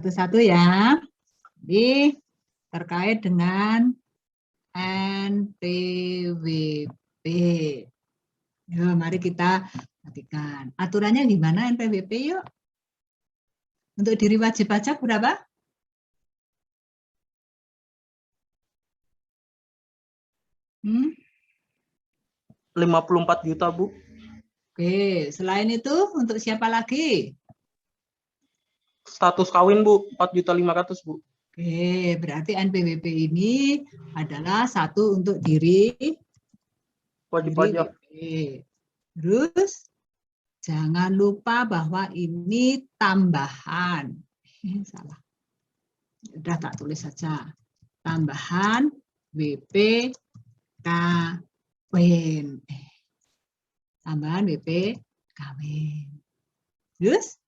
Satu-satu ya. Jadi terkait dengan NPWP. Yuk, mari kita perhatikan. Aturannya gimana NPWP yuk? Untuk diri wajib pajak berapa? Hmm? 54 juta, Bu. Oke, selain itu untuk siapa lagi? Status kawin, Bu, 4.500.000, Bu. Oke, berarti NPWP ini adalah satu untuk diri Wajib pajak. Terus jangan lupa bahwa ini tambahan. Salah. Udah tak tulis saja. Tambahan WP kawin. Tambahan WP kawin. Terus?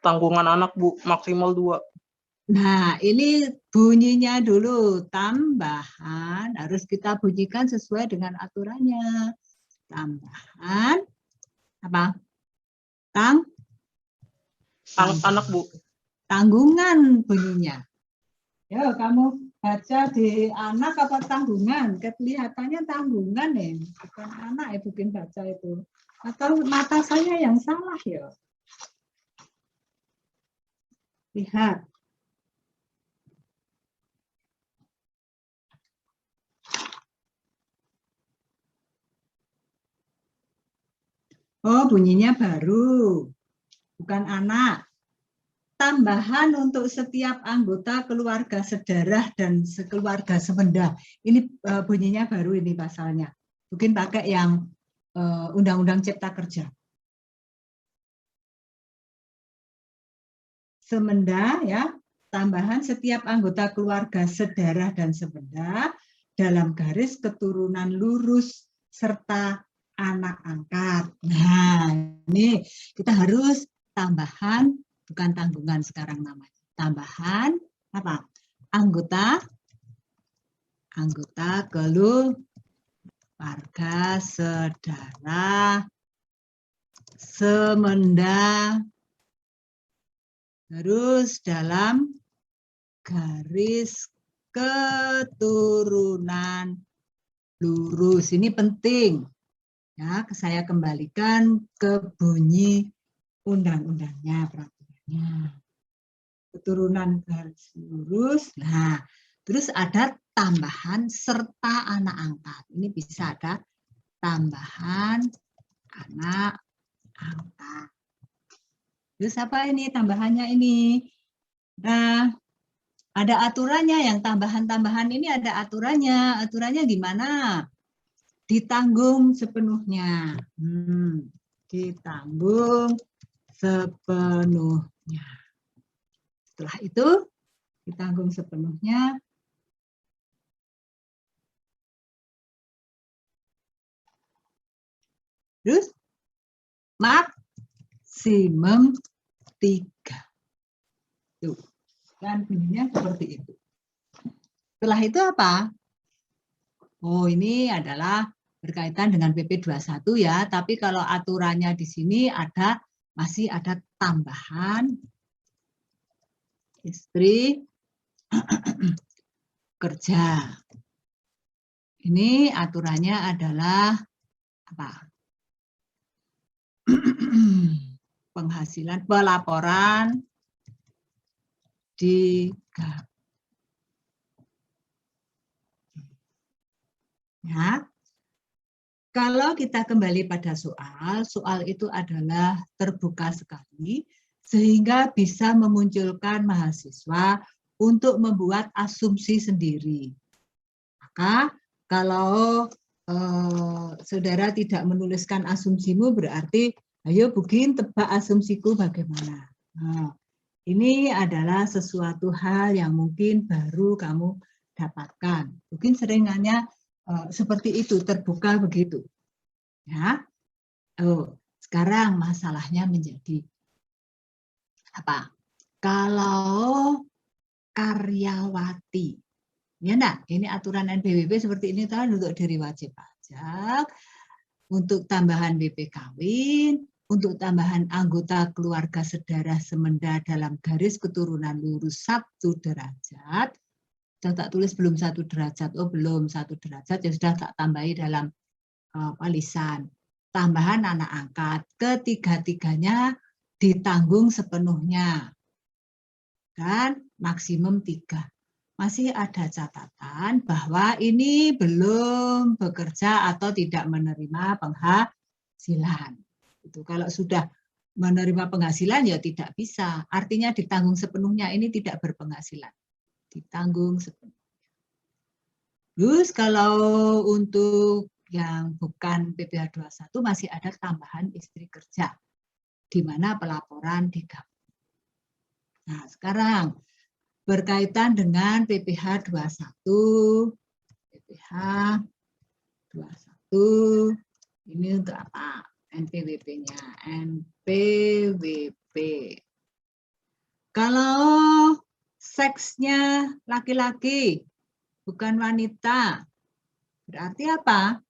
Tanggungan anak, Bu, maksimal 2. Nah, ini bunyinya dulu. Tambahan harus kita bunyikan sesuai dengan aturannya. Tambahan apa? Anak, Bu. Tanggungan bunyinya. Ya, kamu baca di anak apa tanggungan? Kelihatannya tanggungan ya, bukan anak ya, bikin baca itu. Atau mata saya yang salah ya? Lihat. Oh, bunyinya baru. Bukan anak. Tambahan untuk setiap anggota keluarga sedarah dan sekeluarga semendah. Ini bunyinya baru ini pasalnya. Mungkin pakai yang Undang-Undang Cipta Kerja. Semenda ya, tambahan setiap anggota keluarga sedarah dan semendah dalam garis keturunan lurus serta anak angkat. Nah, ini kita harus tambahan, bukan tanggungan sekarang namanya. Tambahan apa? Anggota keluarga sedarah semenda harus dalam garis keturunan lurus. Ini penting. Ya, saya kembalikan ke bunyi undang-undangnya, peraturannya. Keturunan garis lurus. Nah, terus ada tambahan serta anak angkat. Ini bisa ada tambahan anak angkat. Terus apa ini tambahannya ini? Nah, ada aturannya, yang tambahan-tambahan ini ada aturannya. Aturannya gimana? Ditanggung sepenuhnya. Ditanggung sepenuhnya. Setelah itu, ditanggung sepenuhnya. Terus, maksimum 3. Tuh, kan bunyinya seperti itu. Setelah itu apa? Oh, ini adalah berkaitan dengan PP 21 ya, tapi kalau aturannya di sini masih ada tambahan istri kerja. Ini aturannya adalah apa? Penghasilan pelaporan di ya. Kalau kita kembali pada soal itu adalah terbuka sekali sehingga bisa memunculkan mahasiswa untuk membuat asumsi sendiri. Maka kalau saudara tidak menuliskan asumsimu berarti ayo bikin tebak asumsiku bagaimana. Nah, ini adalah sesuatu hal yang mungkin baru kamu dapatkan. Mungkin seringannya seperti itu, terbuka begitu. Ya. Sekarang masalahnya menjadi apa? Kalau karyawati, ya enggak? Ini aturan NPWP seperti ini kan untuk diri wajib pajak, untuk tambahan WP kawin, untuk tambahan anggota keluarga sedara semenda dalam garis keturunan lurus 1 derajat. Sudah tak tulis belum 1 derajat. Oh, belum 1 derajat, ya sudah tak tambahi dalam lisan. Tambahan anak angkat. Ketiga-tiganya ditanggung sepenuhnya. Dan maksimum 3. Masih ada catatan bahwa ini belum bekerja atau tidak menerima penghasilan. Itu kalau sudah menerima penghasilan ya tidak bisa. Artinya ditanggung sepenuhnya, ini tidak berpenghasilan. Ditanggung sepenuhnya. Terus kalau untuk yang bukan PPh 21 masih ada tambahan istri kerja, di mana pelaporan digabung. Nah, sekarang berkaitan dengan PPh 21, PPh 21 ini untuk apa? NPWP-nya, NPWP. Kalau seksnya laki-laki, bukan wanita, berarti apa?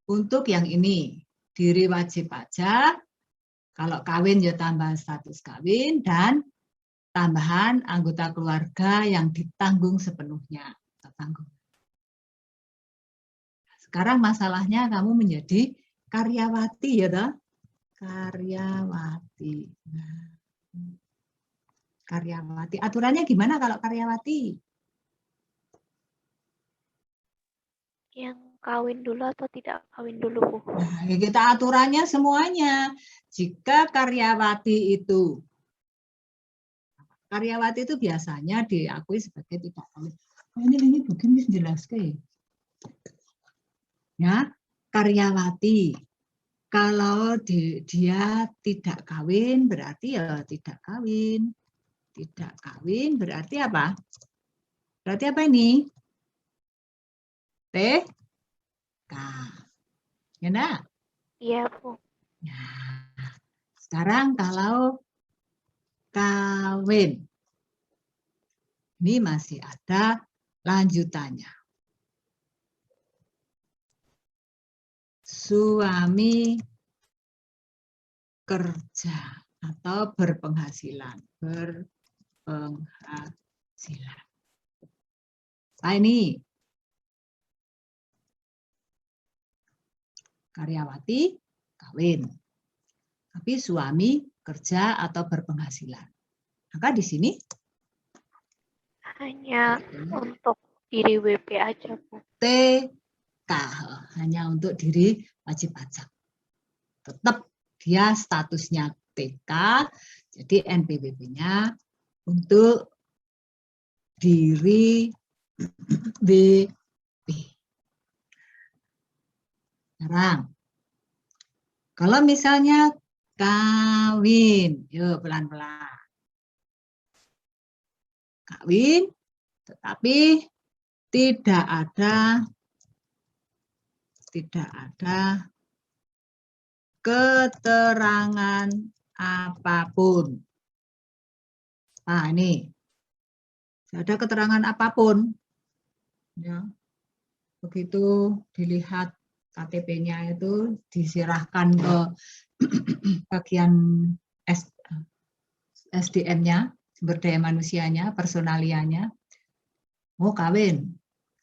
Untuk yang ini, diri wajib pajak, kalau kawin ya tambah status kawin, dan tambahan anggota keluarga yang ditanggung sepenuhnya. Sekarang masalahnya kamu menjadi karyawati ya toh? Karyawati. Nah, karyawati. Aturannya gimana kalau karyawati? Yang kawin dulu atau tidak kawin dulu, Bu? Nah, kita aturannya semuanya. Jika karyawati itu biasanya diakui sebagai tidak kawin. Ini begini jelaskan. Ya, karyawati. Kalau dia tidak kawin berarti ya tidak kawin. Tidak kawin berarti apa? Berarti apa ini? TK. Ya enggak? Iya, Bu. Nah, sekarang kalau kawin. Ini masih ada lanjutannya. Suami kerja atau berpenghasilan. Berpenghasilan. Nah ini. Karyawati kawin. Tapi suami kerja atau berpenghasilan. Maka di sini hanya untuk diri WP aja, Bu. TK, hanya untuk diri wajib pajak. Tetap dia statusnya TK, jadi NPWP-nya untuk diri WP. Sekarang, kalau misalnya kawin, yuk pelan-pelan. Kawin, tetapi tidak ada keterangan apapun. Nah ini, tidak ada keterangan apapun. Ya, begitu dilihat KTP-nya itu diserahkan ke bagian SDM-nya, sumber daya manusianya, personalianya, mau kawin.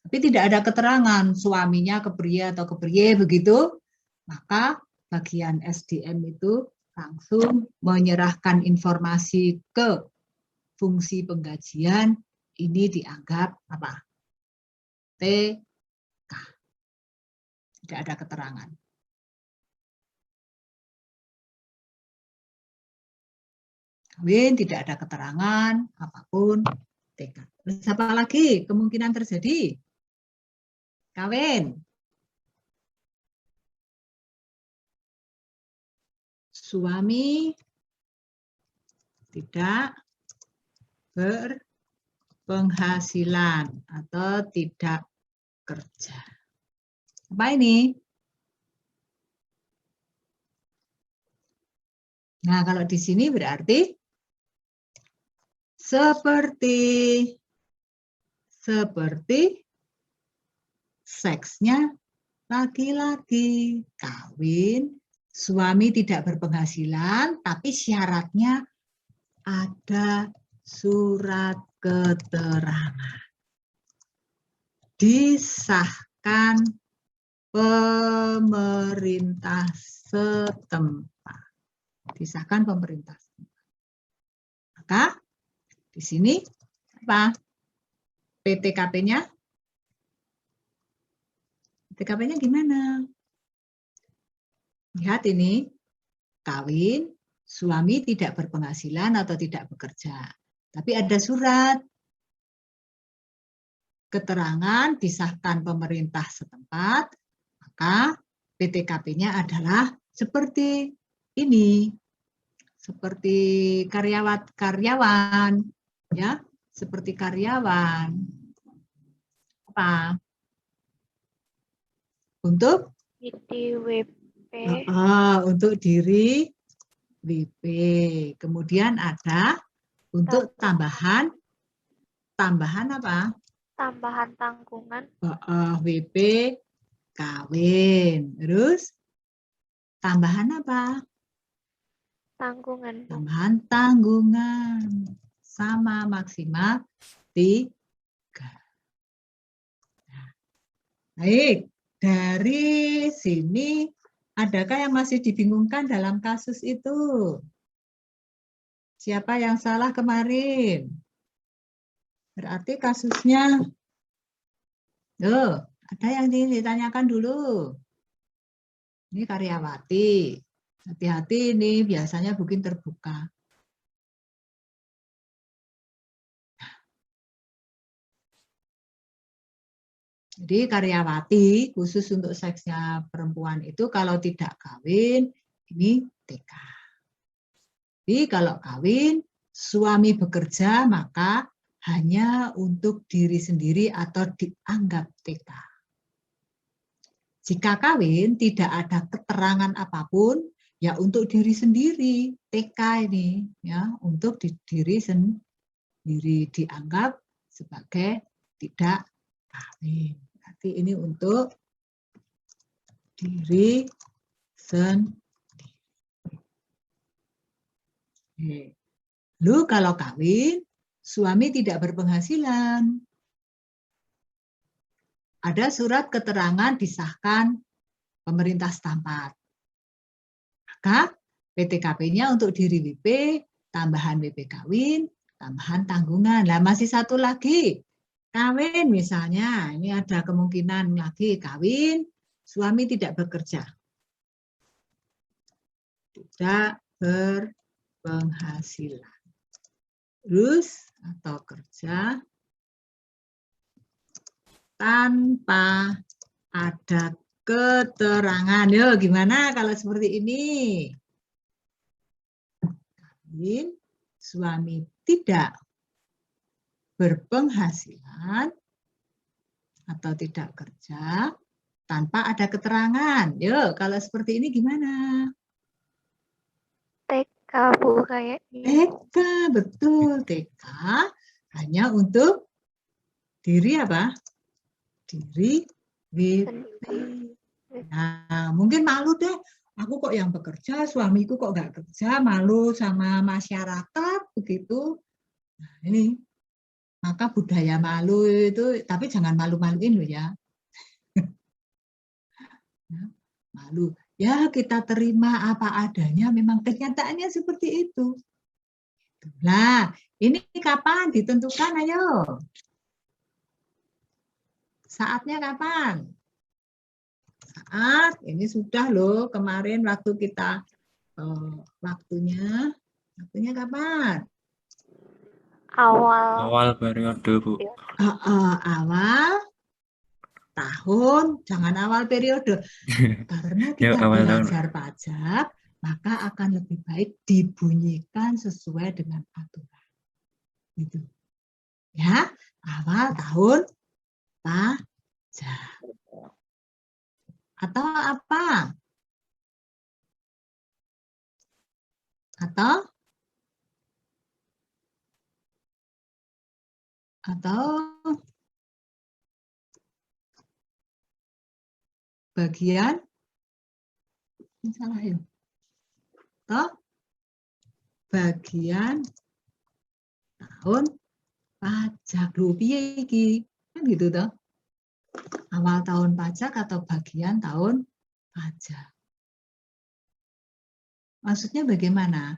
Tapi tidak ada keterangan suaminya kepria atau kepriye begitu, maka bagian SDM itu langsung menyerahkan informasi ke fungsi penggajian, ini dianggap apa? TK. Tidak ada keterangan. Kawin tidak ada keterangan apapun, TK. Terus apa lagi kemungkinan terjadi? Kawin. Suami tidak berpenghasilan atau tidak kerja. Apa ini? Nah, kalau di sini berarti seperti seksnya laki-laki, kawin, suami tidak berpenghasilan, tapi syaratnya ada surat keterangan. Disahkan pemerintah setempat. Disahkan pemerintah setempat. Maka di sini apa? PTKP-nya? PTKP-nya gimana? Lihat ini, kawin, suami tidak berpenghasilan atau tidak bekerja. Tapi ada surat keterangan disahkan pemerintah setempat, maka PTKP-nya adalah seperti ini. Seperti karyawan, ya, seperti karyawan. Apa? Untuk WP. untuk diri WP. Kemudian ada untuk tambahan apa? Tambahan tanggungan. WP kawin. Terus tambahan apa? Tanggungan. Tambahan tanggungan. Sama maksimal 3. Baik, dari sini adakah yang masih dibingungkan dalam kasus itu? Siapa yang salah kemarin? Berarti kasusnya, ada yang ditanyakan dulu. Ini karyawati. Hati-hati ini biasanya mungkin terbuka. Jadi karyawati khusus untuk seksnya perempuan itu kalau tidak kawin ini TK. Jadi kalau kawin suami bekerja maka hanya untuk diri sendiri atau dianggap TK. Jika kawin tidak ada keterangan apapun ya untuk diri sendiri TK ini ya untuk diri sendiri dianggap sebagai tidak kawin. Berarti ini untuk diri sendiri. Lalu kalau kawin, suami tidak berpenghasilan. Ada surat keterangan disahkan pemerintah setempat. Maka PTKP-nya untuk diri WP, tambahan WP kawin, tambahan tanggungan. Nah, masih satu lagi. Kawin misalnya, ini ada kemungkinan lagi kawin, suami tidak bekerja. Tidak berpenghasilan. Terus atau kerja tanpa ada keterangan. Yo, gimana kalau seperti ini? Kawin, suami tidak berpenghasilan atau tidak kerja tanpa ada keterangan. Yo, kalau seperti ini gimana? TK, Bu, kayaknya. TK, betul. TK hanya untuk diri apa? Diri WP. Nah, mungkin malu deh. Aku kok yang bekerja, suamiku kok nggak kerja, malu sama masyarakat, begitu. Nah, ini. Maka budaya malu itu, tapi jangan malu-maluin loh ya. Malu. Ya kita terima apa adanya, memang kenyataannya seperti itu. Nah, ini kapan ditentukan, ayo? Saatnya kapan? Saat, ini sudah loh, kemarin waktu kita, waktunya kapan? Awal periode, Bu. Awal tahun, jangan awal periode. Karena Ya, kita awal belajar pajak, maka akan lebih baik dibunyikan sesuai dengan aturan. Gitu. Ya, awal tahun pajak. Atau apa? Atau bagian ini salah ya. Toh bagian tahun pajak. Lho piye iki? Kan gitu toh. Awal tahun pajak atau bagian tahun pajak. Maksudnya bagaimana?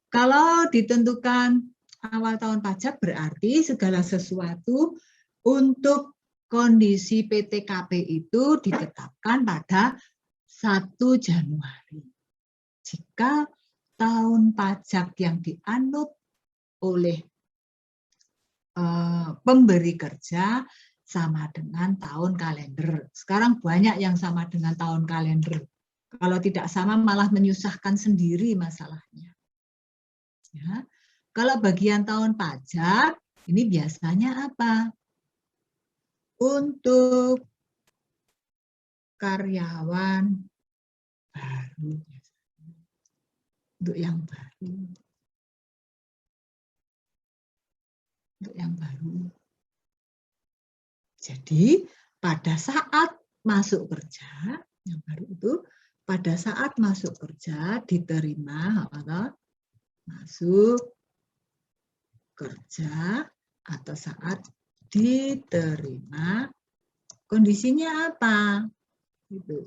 Kalau ditentukan awal tahun pajak berarti segala sesuatu untuk kondisi PTKP itu ditetapkan pada 1 Januari. Jika tahun pajak yang dianut oleh pemberi kerja sama dengan tahun kalender. Sekarang banyak yang sama dengan tahun kalender. Kalau tidak sama malah menyusahkan sendiri masalahnya. Ya. Kalau bagian tahun pajak, ini biasanya apa? Untuk karyawan baru. Untuk yang baru. Untuk yang baru. Jadi pada saat masuk kerja, yang baru itu, pada saat masuk kerja diterima atau masuk kerja atau saat diterima, kondisinya apa? Gitu.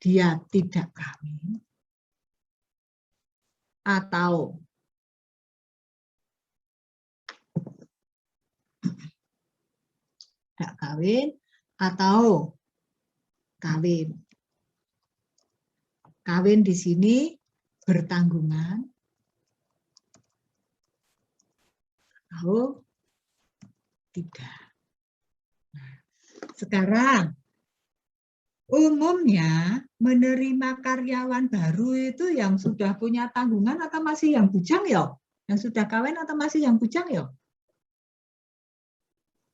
Dia tidak kawin atau tidak kawin atau kawin. Kawin di sini bertanggungan atau tidak. Nah, sekarang umumnya menerima karyawan baru itu yang sudah punya tanggungan atau masih yang bujang ya? Yang sudah kawin atau masih yang bujang ya?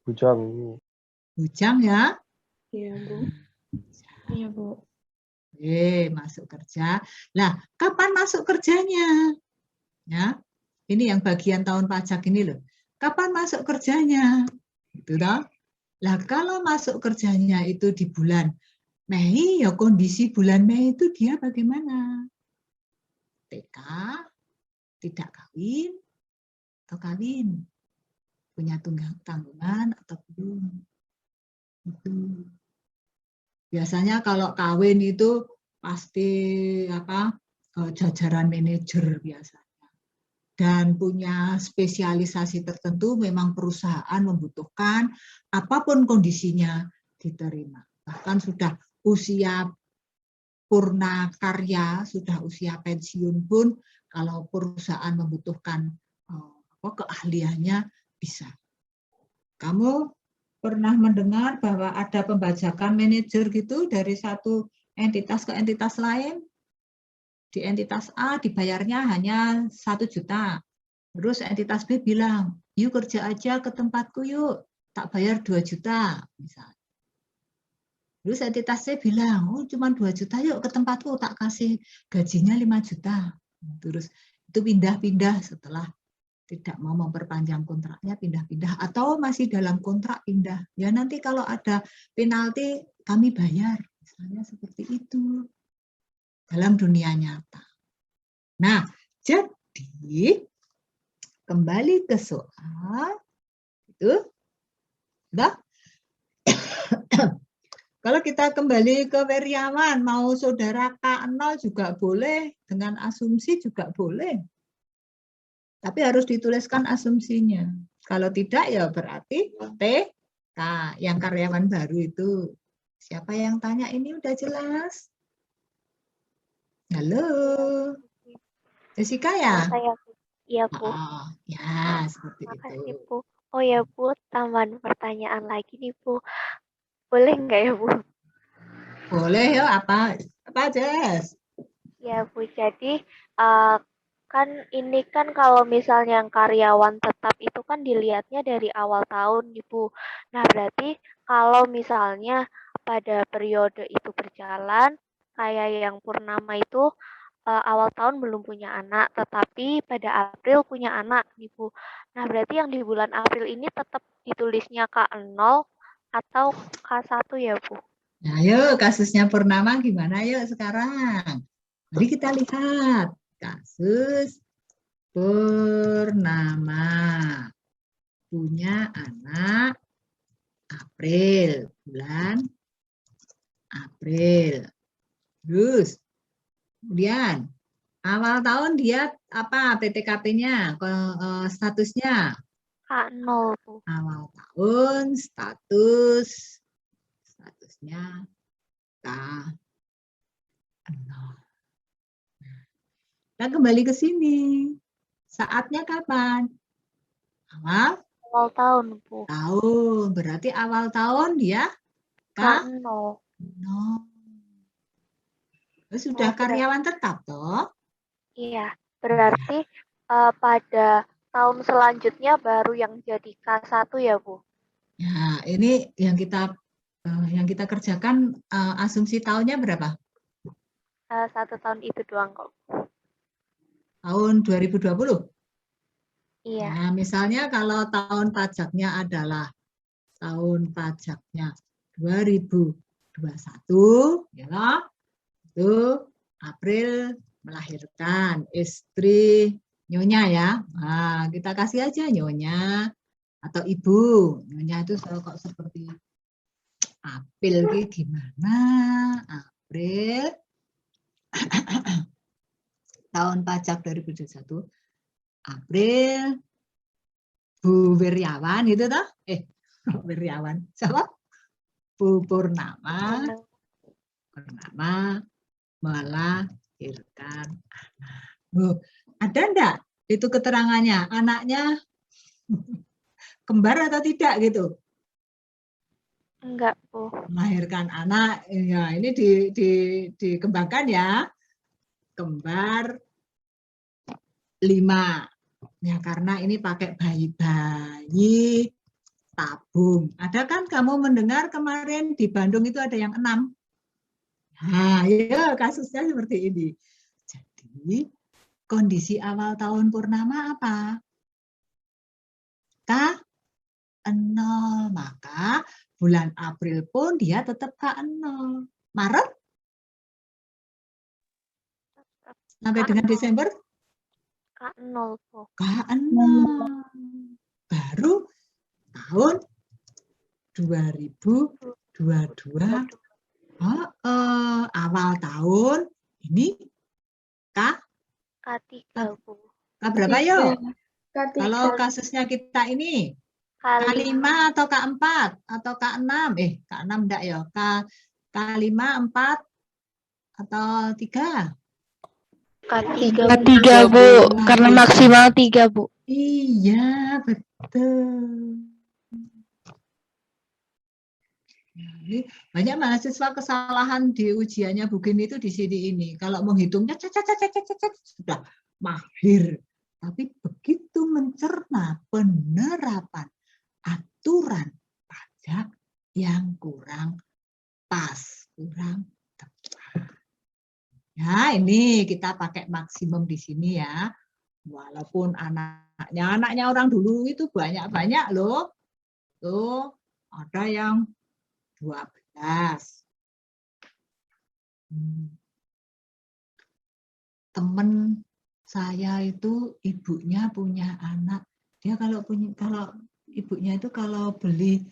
Bujang. Bujang ya? Iya, Bu. Iya, Bu. Masuk kerja. Nah, kapan masuk kerjanya? Ya, ini yang bagian tahun pajak ini loh. Kapan masuk kerjanya? Itu toh. Lah kalau masuk kerjanya itu di bulan Mei, ya kondisi bulan Mei itu dia bagaimana? TK, tidak kawin, atau kawin? Punya tanggungan atau belum? Itu. Biasanya kalau kawin itu pasti jajaran manajer biasanya. Dan punya spesialisasi tertentu, memang perusahaan membutuhkan apapun kondisinya diterima. Bahkan sudah usia purna karya, sudah usia pensiun pun, kalau perusahaan membutuhkan keahliannya bisa. Kamu pernah mendengar bahwa ada pembajakan manajer gitu dari satu entitas ke entitas lain? Di entitas A dibayarnya hanya 1 juta. Terus entitas B bilang, yuk kerja aja ke tempatku yuk, tak bayar 2 juta. Misalnya. Terus entitas C bilang, oh cuma 2 juta yuk ke tempatku, tak kasih gajinya 5 juta. Terus itu pindah-pindah setelah tidak mau memperpanjang kontraknya, pindah-pindah. Atau masih dalam kontrak pindah. Ya nanti kalau ada penalti kami bayar. Misalnya seperti itu. Dalam dunia nyata. Nah, jadi kembali ke soal itu, nah, kalau kita kembali ke Weriawan, mau saudara K0 juga boleh, dengan asumsi juga boleh. Tapi harus dituliskan asumsinya. Kalau tidak ya berarti TK, yang karyawan baru itu. Siapa yang tanya ini udah jelas? Halo, Jessica ya? Saya, iya, Bu. Oh, ya seperti Makasih, itu. Bu. Oh ya, Bu, tambahan pertanyaan lagi nih, Bu. Boleh nggak ya, Bu? Boleh ya, apa Jess? Ya, Bu. Jadi, kan ini kan kalau misalnya yang karyawan tetap itu kan dilihatnya dari awal tahun nih, Bu. Nah, berarti kalau misalnya pada periode itu berjalan, kayak yang purnama itu awal tahun belum punya anak, tetapi pada April punya anak nih, Bu. Nah, berarti yang di bulan April ini tetap ditulisnya K0 atau K1 ya, Bu? Nah, yuk kasusnya Purnama gimana yuk sekarang. Mari kita lihat kasus Purnama. Punya anak April, bulan April. Terus, kemudian awal tahun dia apa PTKP-nya, statusnya? K0, Bu. Awal tahun statusnya K0. Nah, kembali ke sini. Saatnya kapan? Awal Awal tahun, Bu. tahun. Berarti awal tahun dia K0. K0. Sudah karyawan tetap toh? Iya, berarti pada tahun selanjutnya baru yang jadi K1 ya, Bu? Ya, ini yang kita kerjakan asumsi tahunnya berapa? 1 tahun itu doang kok. Tahun 2020? Iya. Nah, misalnya kalau tahun pajaknya adalah tahun pajaknya 2021, ya, itu April melahirkan istri Nyonya ya. Nah, kita kasih aja Nyonya atau Ibu. Nyonya itu kok seperti April gimana? April tahun pajak 2021. April Bu Wiryawan itu toh? Wiryawan. Siapa? Bu Purnama melahirkan anak. Bu, ada enggak itu keterangannya? Anaknya kembar atau tidak gitu? Enggak, Bu. Melahirkan anak, ya ini dikembangkan ya. Kembar 5. Ya karena ini pakai bayi tabung. Ada kan kamu mendengar kemarin di Bandung itu ada yang 6? Nah, ya kasusnya seperti ini. Jadi kondisi awal tahun Purnama apa? K0. Maka bulan April pun dia tetap K0. Maret sampai dengan Desember K0, Bu. K0. Baru tahun 2022 awal tahun ini K3, Bu. berapa yuk? K3. Kalau kasusnya kita ini K5. K5 atau K4 atau K6? K6 enggak ya? K5, 4 atau 3? K3, Bu. Karena maksimal 3, Bu. Iya, betul. Ini banyak mahasiswa kesalahan di ujiannya Bu Gini itu di sini ini. Kalau menghitungnya sudah mahir. Tapi begitu mencerna penerapan aturan pajak yang kurang pas, kurang tepat. Ya, ini kita pakai maksimum di sini ya. Walaupun anaknya orang dulu itu banyak-banyak loh. Tuh, ada yang 12. Temen saya itu ibunya punya anak. Dia kalau ibunya itu kalau beli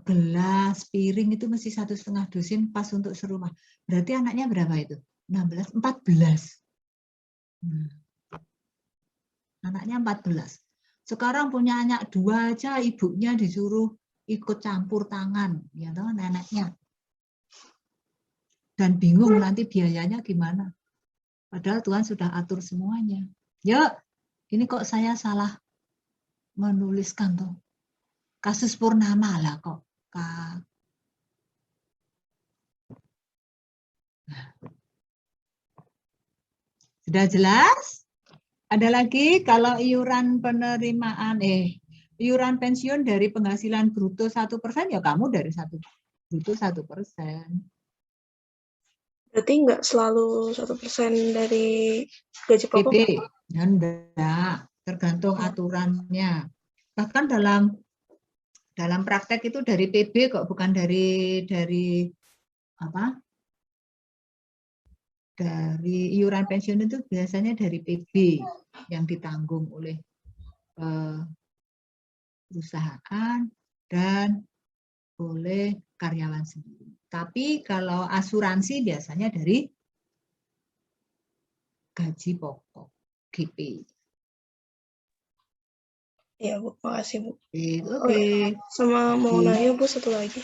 gelas, piring itu mesti 1,5 dusin pas untuk serumah. Berarti anaknya berapa itu? 16, 14. Anaknya 14. Sekarang punya anak 2 aja, ibunya disuruh ikut campur tangan, ya toh, neneknya. Dan bingung nanti biayanya gimana. Padahal Tuhan sudah atur semuanya. Ya, ini kok saya salah menuliskan tuh. Kasus Purnama lah kok. Sudah jelas? Ada lagi kalau iuran penerimaan, iuran pensiun dari penghasilan bruto 1%, ya kamu dari bruto 1%. Berarti nggak selalu 1% dari gaji pokok? PP, enggak, tergantung aturannya. Bahkan dalam praktek itu dari PB kok, bukan dari dari iuran pensiun itu biasanya dari PB yang ditanggung oleh perusahaan dan oleh karyawan sendiri. Tapi kalau asuransi biasanya dari gaji pokok GP. Iya, Bu. Makasih, Bu. Oke. Sama mau Oke. nanya, Bu, satu lagi.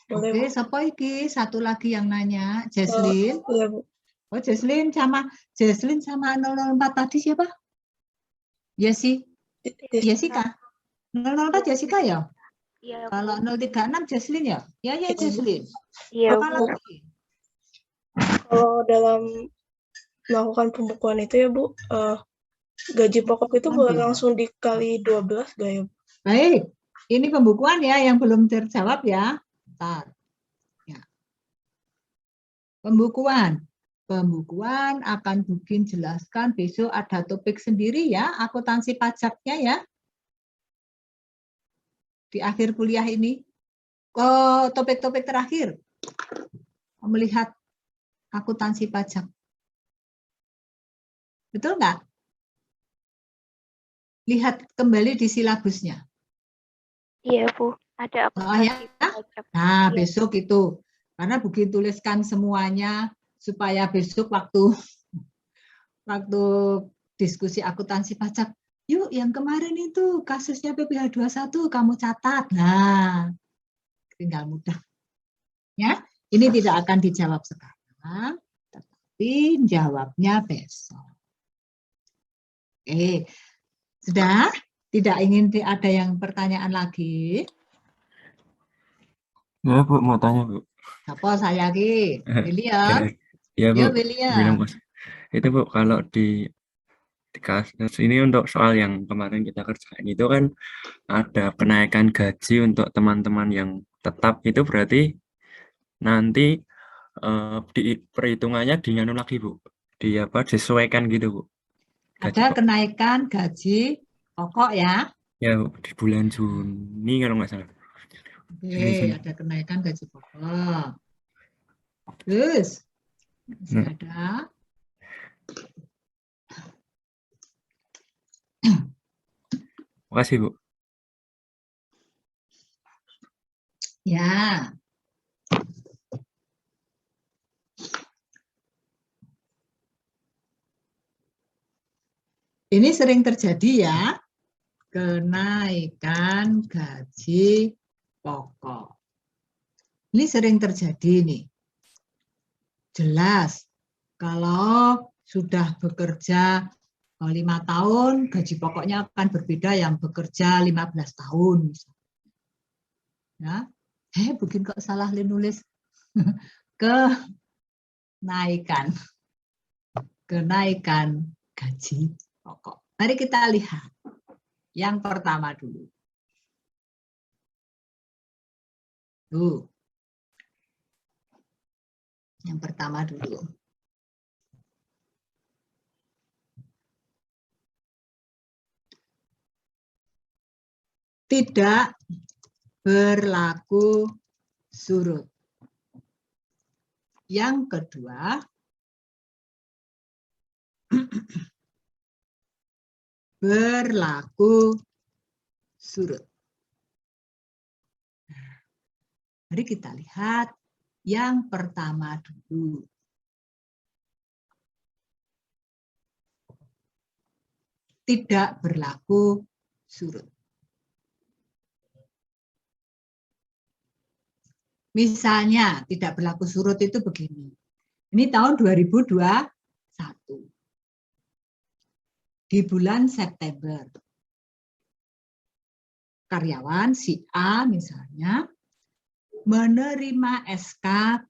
Boleh, Oke, Bu? siapa iki? Satu lagi yang nanya, Jesslyn. Iya, Bu. Oh, Jesslyn sama 004 tadi siapa? Yesi. Jessica. 004 Jessica ya? Iya, Kalau 036 Jesslyn ya? Ya, Iya, Bu. Jesslyn. iya, Apa Bu. lagi? Kalau dalam melakukan pembukuan itu ya, Bu, gaji pokok itu boleh langsung dikali 12 gak ya, Bu? Baik, ini pembukuan ya yang belum terjawab ya. Bentar. Ya. Pembukuan akan Bugin jelaskan besok ada topik sendiri ya, akuntansi pajaknya ya. Di akhir kuliah ini. Topik-topik terakhir. Melihat akuntansi pajak. Betul nggak? Lihat kembali di silabusnya. Iya, Bu. Ada akuntansi pajak. Nah, Iya. besok itu. Karena Bugin tuliskan semuanya supaya besok waktu diskusi akuntansi pajak, yuk yang kemarin itu kasusnya PPh 21 kamu catat. Nah, tinggal mudah. Ya, ini tidak akan dijawab sekarang, tetapi jawabnya besok. Oke, sudah? Tidak ingin ada yang pertanyaan lagi? Ya, Bu, mau tanya, Bu. Siapa saya lagi? William? Ya, Bu. Ya, William. Itu, Bu, kalau di kasus ini untuk soal yang kemarin kita kerjain itu kan ada kenaikan gaji untuk teman-teman yang tetap, itu berarti nanti perhitungannya dianu lagi, Bu. Disesuaikan gitu, Bu. Ada kenaikan gaji pokok ya? Ya, Bu, di bulan Juni kalau nggak salah. Oke, ada kenaikan gaji pokok. Terus, masih ada. Makasih, Bu. Ya. Ini sering terjadi ya, kenaikan gaji pokok. Ini sering terjadi nih. Jelas, kalau sudah bekerja 5 tahun, gaji pokoknya akan berbeda yang bekerja 15 tahun. Ya, Bugin kok salah nulis kenaikan gaji pokok. Mari kita lihat yang pertama dulu. Tuh. Yang pertama dulu. Tidak berlaku surut. Yang kedua, berlaku surut. Mari kita lihat yang pertama dulu. Tidak berlaku surut. Misalnya tidak berlaku surut itu begini. Ini tahun 2021. Di bulan September. Karyawan si A misalnya menerima SK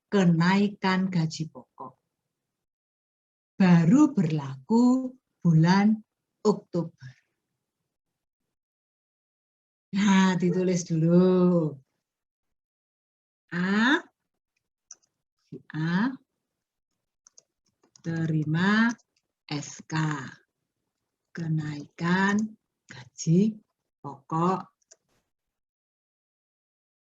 kenaikan gaji pokok. Baru berlaku bulan Oktober. Nah, ditulis dulu. A terima SK kenaikan gaji pokok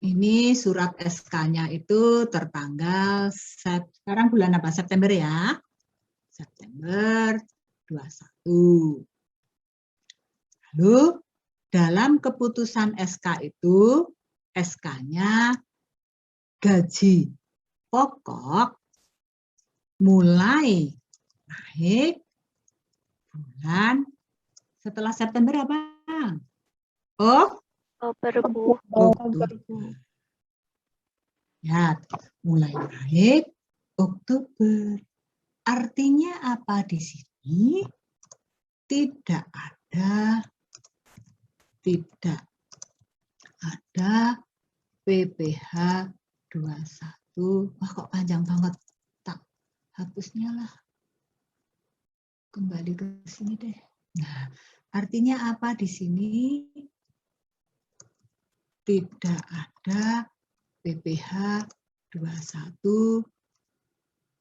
Ini surat SK-nya itu tertanggal sekarang bulan apa? September ya. September 21. Lalu dalam keputusan SK itu SK-nya gaji pokok mulai naik bulan setelah September apa? Oh, Oktober, Bu. Oktober. Ya, mulai naik Oktober. Artinya apa di sini? Tidak ada PPh 21. Wah, kok panjang banget. Tak hapusnya lah. Kembali ke sini deh. Nah, artinya apa di sini? Tidak ada PPh 21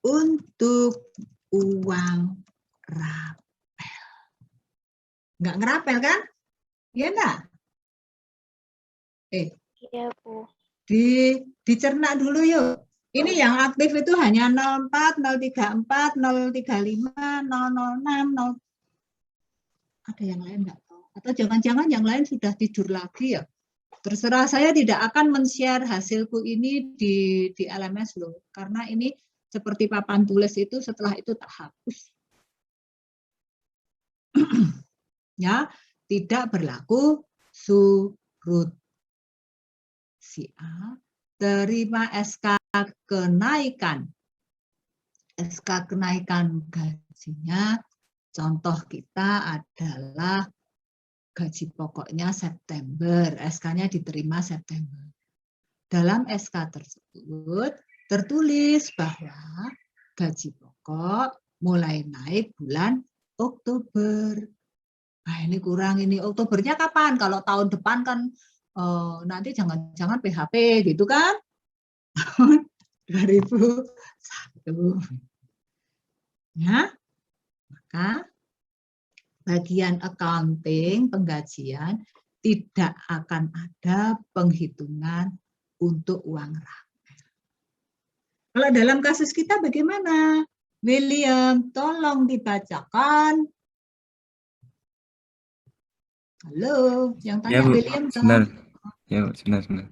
untuk uang rapel. Nggak ngerapel kan? Iya enggak? Iya, Bu. Dicerna dulu yuk. Ini yang aktif itu hanya 04, 034, 035, 006, 0. Ada yang lain enggak tahu? Atau jangan-jangan yang lain sudah tidur lagi ya? Terserah, saya tidak akan men-share hasilku ini di LMS loh. Karena ini seperti papan tulis itu setelah itu tak hapus. Ya, tidak berlaku surut. Si A terima SK kenaikan gajinya. Contoh kita adalah gaji pokoknya September, SK-nya diterima September. Dalam SK tersebut tertulis bahwa gaji pokok mulai naik bulan Oktober. Nah, ini kurang ini. Oktobernya kapan? Kalau tahun depan kan nanti jangan-jangan PHP gitu kan? 2001. Ya, maka bagian accounting, penggajian, tidak akan ada penghitungan untuk uang rapel. Kalau dalam kasus kita bagaimana? William, tolong dibacakan. Halo, yang tanya Ya, Bu. William. Sebentar. Ya, Bu. Sebentar.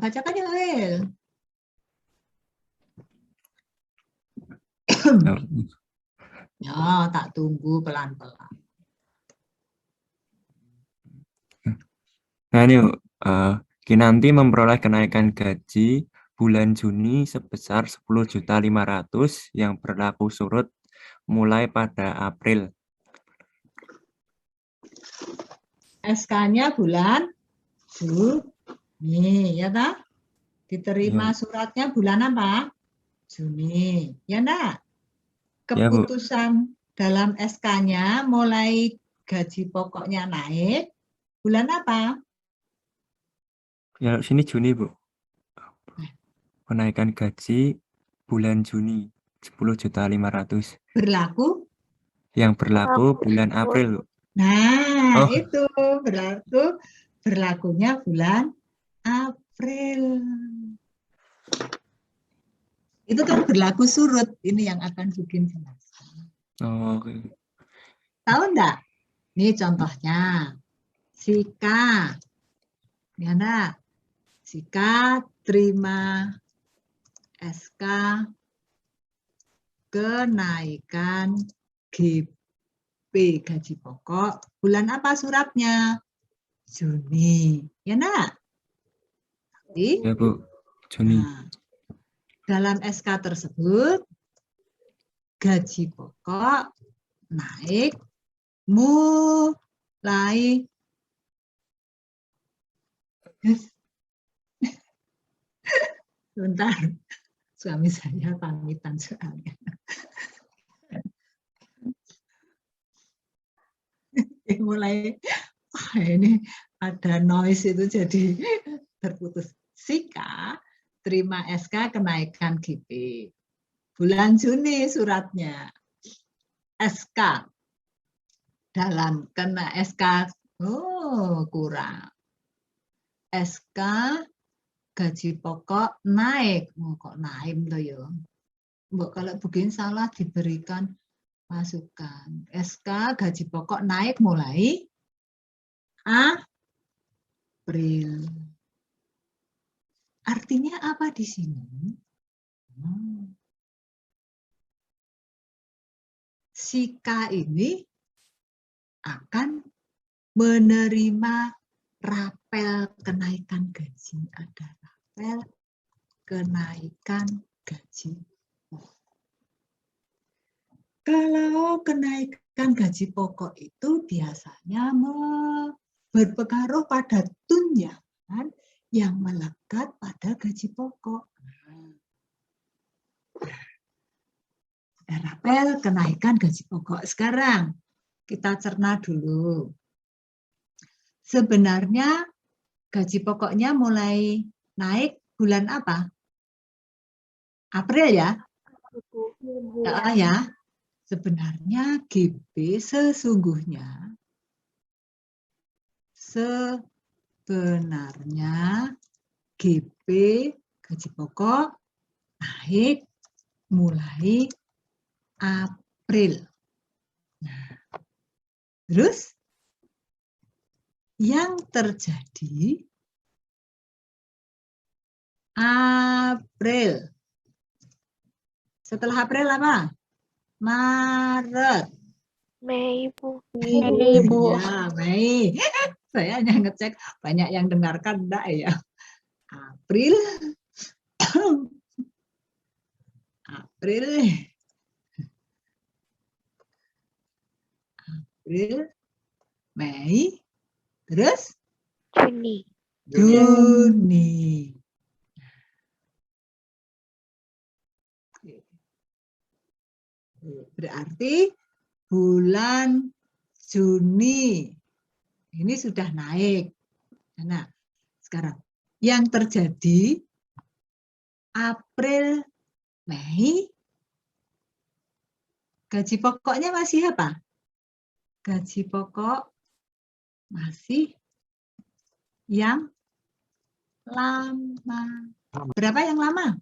Bacakan ya, Will. Ya, tak tunggu pelan-pelan. Nah, ini Kinanti memperoleh kenaikan gaji bulan Juni sebesar 10.500.000 yang berlaku surut mulai pada April. SK-nya bulan Juni, ya tak? Diterima suratnya bulan apa? Juni, ya enggak? Keputusan dalam SK-nya mulai gaji pokoknya naik bulan apa? Ya, sini Juni, Bu. Kenaikan gaji bulan Juni 10.500.000. Berlaku? Yang berlaku bulan April, Bu. Nah, itu berlakunya bulan April. Itu kan berlaku surut. Ini yang akan bikin jelas. Oke. Tahu enggak? Ini contohnya. Sika. Ya enggak? Sika terima SK kenaikan GP gaji pokok. Bulan apa suratnya? Juni. Ya enggak? Ya, Bu. Juni. Nah, dalam SK tersebut gaji pokok naik mulai sebentar, suami saya pamitan soalnya. Mulai ini ada noise itu jadi terputus. Sika terima SK kenaikan GP. Bulan Juni suratnya. SK dalam kena SK kurang. SK gaji pokok naik. Oh, kok naik loh ya. Mbok kalau begini salah diberikan masukan. SK gaji pokok naik mulai April. Artinya apa di sini? Si K ini akan menerima rapel kenaikan gaji. Ada rapel kenaikan gaji. Kalau kenaikan gaji pokok itu biasanya berpengaruh pada tunjangan yang melekat pada gaji pokok. Ada rapel kenaikan gaji pokok. Sekarang kita cerna dulu. Sebenarnya gaji pokoknya mulai naik bulan apa? April ya? Ya. Sebenarnya GB sesungguhnya GB gaji pokok naik mulai April. Nah, terus yang terjadi April. Setelah April apa? Maret. Mei, Bu. Mei, Bu. Ya, Mei. Saya hanya ngecek banyak yang dengarkan enggak ya. April. April, Mei, terus Juni. Berarti bulan Juni ini sudah naik. Nah, sekarang yang terjadi April, Mei, gaji pokoknya masih apa? Gaji pokok masih yang lama. Berapa yang lama?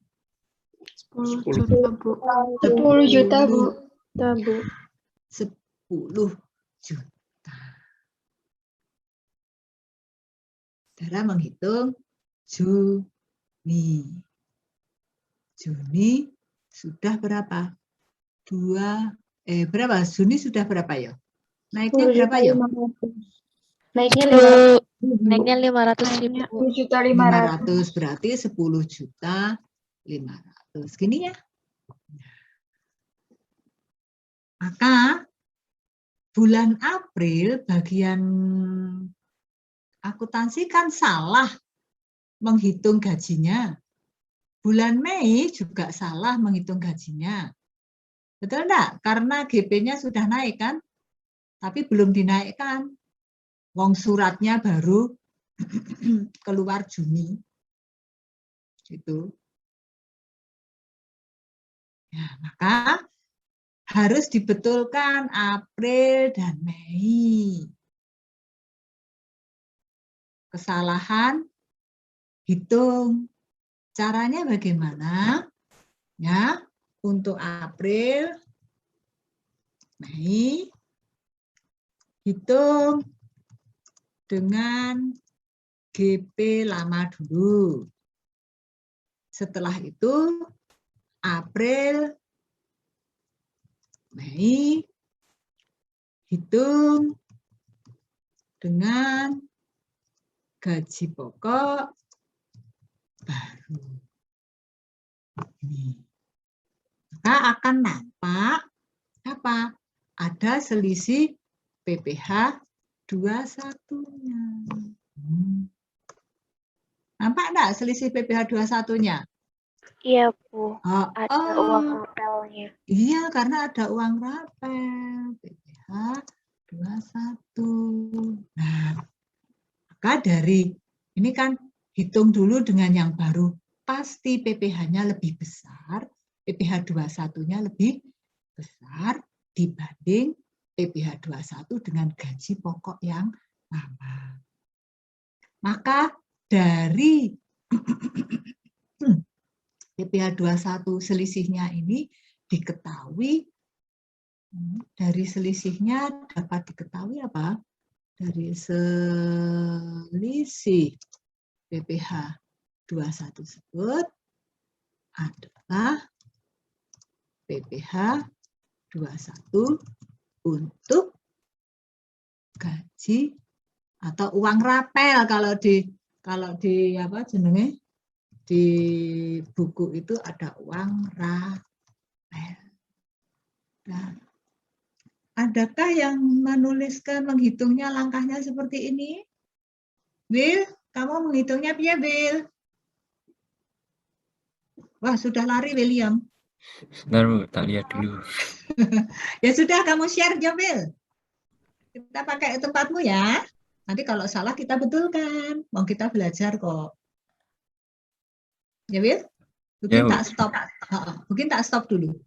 10 juta, Bu. 10 juta, Bu. 10 juta. Cara menghitung Juni. Juni sudah berapa? Berapa? Juni sudah berapa ya? Naiknya berapa ya? Naiknya 500.000. 500 berarti 10 juta 500. Gini ya. Maka bulan April bagian akuntansi kan salah menghitung gajinya. Bulan Mei juga salah menghitung gajinya. Betul enggak? Karena GP-nya sudah naik kan? Tapi belum dinaikkan. Wong suratnya baru keluar Juni. Gitu. Ya, maka harus dibetulkan April dan Mei. Kesalahan hitung. Caranya bagaimana? Ya, untuk April, Mei, hitung dengan GP lama dulu. Setelah itu, April, Mei, hitung dengan gaji pokok baru. Ini. Maka akan nampak apa? Ada selisih PPh 21-nya. Nampak enggak selisih PPh 21-nya? Iya, Bu. Ada uang rapelnya. Iya, karena ada uang rapel. PPh 21. Nah, maka dari ini kan hitung dulu dengan yang baru. Pasti PPh-nya lebih besar, PPh 21-nya lebih besar dibanding PPh 21 dengan gaji pokok yang lama. Maka dari PPh 21 selisihnya ini diketahui, dari selisihnya dapat diketahui apa? Dari selisih PPh 21 tersebut adalah PPh 21 untuk gaji atau uang rapel kalau di apa jenenge di buku itu ada uang rapel. Nah, adakah yang menuliskan menghitungnya langkahnya seperti ini? Will, kamu menghitungnya piye, Will? Wah, sudah lari William. Sebentar Bu, tak lihat dulu. Ya sudah, kamu share aja, Will. Kita pakai tempatmu ya. Nanti kalau salah kita betulkan. Mau kita belajar kok. Ya, Will? Ya, Mungkin Bu. tak stop. Mungkin tak stop dulu.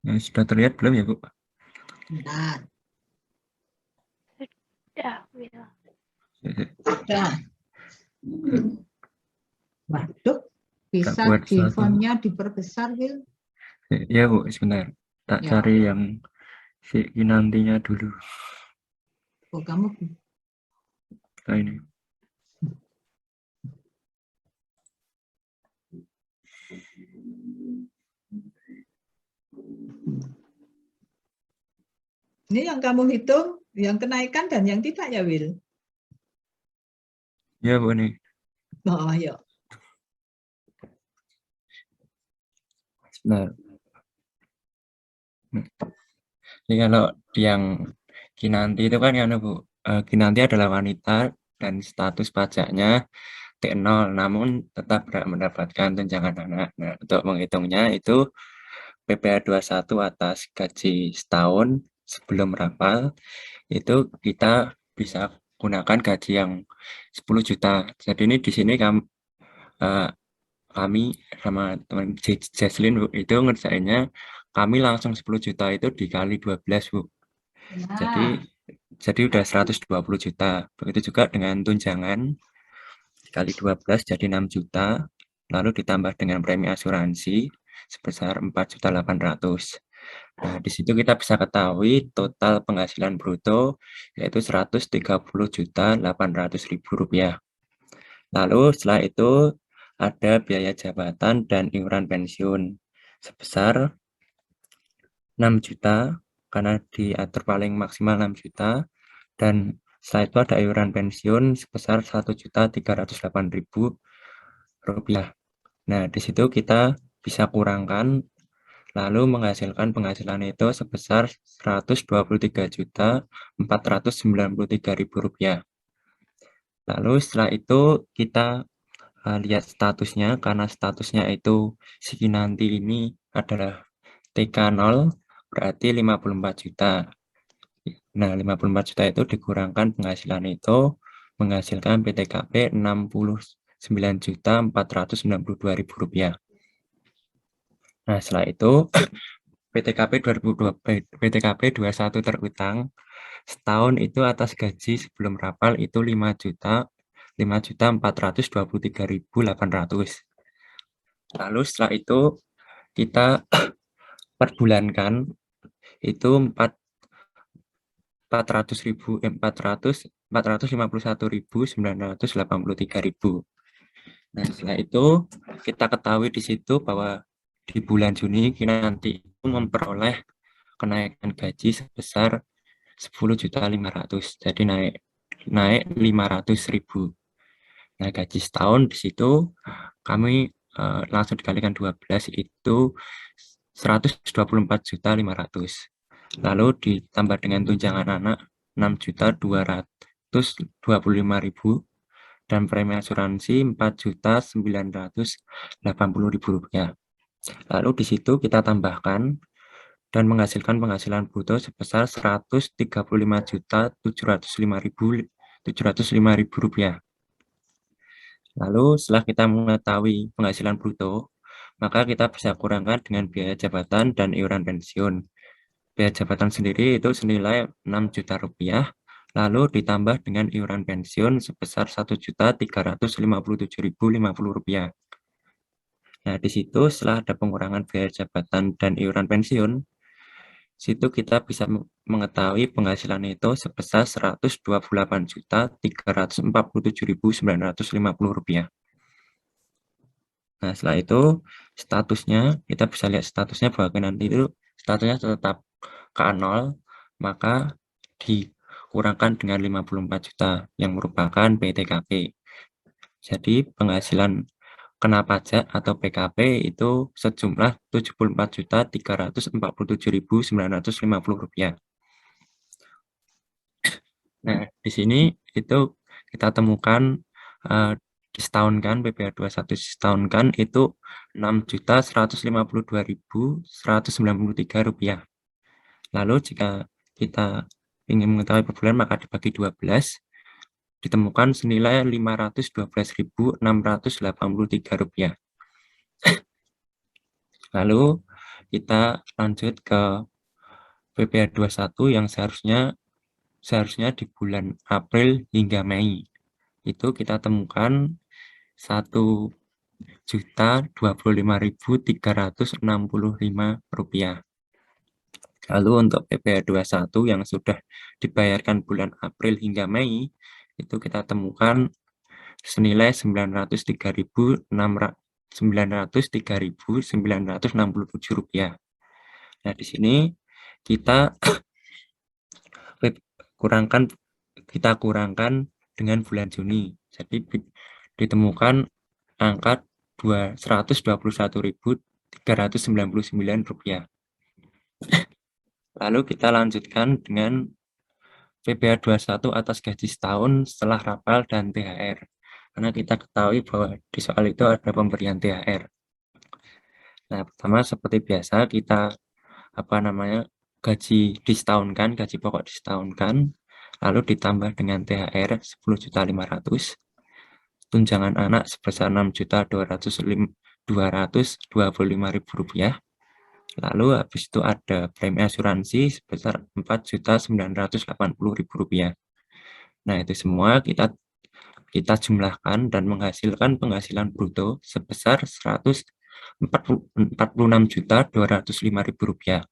Nah, sudah terlihat belum ya Bu? Bentar. Udah, Will. Sudah. Waduh, bisa buat di satu. fontnya diperbesar, Will. Ya Bu, sebentar. Tak Ya. cari yang si nantinya dulu. Oh, kamu Nah, ini. ini yang kamu hitung, yang kenaikan dan yang tidak ya, Will? Ya Bu nih. Oh, ayo. Sebentar. Jadi kalau yang Kinanti itu kan ya Bu, Kinanti adalah wanita dan status pajaknya T0, namun tetap berhak mendapatkan tunjangan anak. Nah, untuk menghitungnya itu PPh 21 atas gaji setahun sebelum rapal, itu kita bisa gunakan gaji yang 10 juta. Jadi ini di sini kami sama teman Jaslyn Bu, itu ngerjainnya kami langsung 10 juta itu dikali 12 Bu. Ya. Jadi udah 120 juta. Begitu juga dengan tunjangan kali 12 jadi 6 juta. Lalu ditambah dengan premi asuransi sebesar 4.800.000. Nah, di situ kita bisa ketahui total penghasilan bruto yaitu 130.800.000 rupiah. Lalu setelah itu ada biaya jabatan dan iuran pensiun sebesar 6 juta karena diatur paling maksimal 6 juta, dan setelah itu ada iuran pensiun sebesar 1.308.000 rupiah. Nah, di situ kita bisa kurangkan lalu menghasilkan penghasilan itu sebesar 123.493.000 rupiah. Lalu setelah itu kita lihat statusnya, karena statusnya itu si Kinanti ini adalah TK0 berarti 54 juta. Nah, 54 juta itu dikurangkan penghasilan itu menghasilkan PTKP 69.492.000 rupiah. Nah, setelah itu PTKP 21 terutang setahun itu atas gaji sebelum rapal itu 5.423.800. Lalu setelah itu kita perbulankan itu 451.983.000. Nah, setelah itu kita ketahui di situ bahwa di bulan Juni Kinanti itu memperoleh kenaikan gaji sebesar 10.500.000. Jadi naik 500.000. Nah, gaji setahun di situ kami langsung dikalikan 12 itu 124.500.000. Lalu ditambah dengan tunjangan anak 6.225.000 dan premi asuransi 4.980.000 rupiah. Lalu di situ kita tambahkan dan menghasilkan penghasilan bruto sebesar Rp135.705.705 Lalu setelah kita mengetahui penghasilan bruto, maka kita bisa kurangkan dengan biaya jabatan dan iuran pensiun. Biaya jabatan sendiri itu senilai Rp6 juta, lalu ditambah dengan iuran pensiun sebesar Rp1.357.050. Nah, di situ setelah ada pengurangan biaya jabatan dan iuran pensiun, situ kita bisa mengetahui penghasilan itu sebesar Rp128.347.950. Nah, setelah itu statusnya, kita bisa lihat statusnya bahwa nanti itu statusnya tetap K0, maka dikurangkan dengan 54 juta yang merupakan PTKP. Jadi penghasilan kena pajak atau PKP itu sejumlah Rp74.347.950. Nah, di sini itu kita temukan disetahunkan PPh 21 disetahunkan itu Rp6.152.193. Lalu jika kita ingin mengetahui per bulan maka dibagi 12 ditemukan senilai Rp512.683. Lalu kita lanjut ke PPh 21 yang seharusnya di bulan April hingga Mei. Itu kita temukan Rp1.025.365. Lalu untuk PPh 21 yang sudah dibayarkan bulan April hingga Mei, itu kita temukan senilai Rp903.967. Nah, di sini kita kurangkan dengan bulan Juni. Jadi ditemukan angka Rp121.399. Lalu kita lanjutkan dengan PPh 21 atas gaji setahun setelah rapal dan THR. Karena kita ketahui bahwa di soal itu ada pemberian THR. Nah, pertama seperti biasa kita gaji disetahunkan, gaji pokok disetahunkan, lalu ditambah dengan THR Rp10.500.000, tunjangan anak sebesar Rp6.225.000, lalu habis itu ada premi asuransi sebesar Rp4.980.000. Nah, itu semua kita jumlahkan dan menghasilkan penghasilan bruto sebesar Rp46.205.000.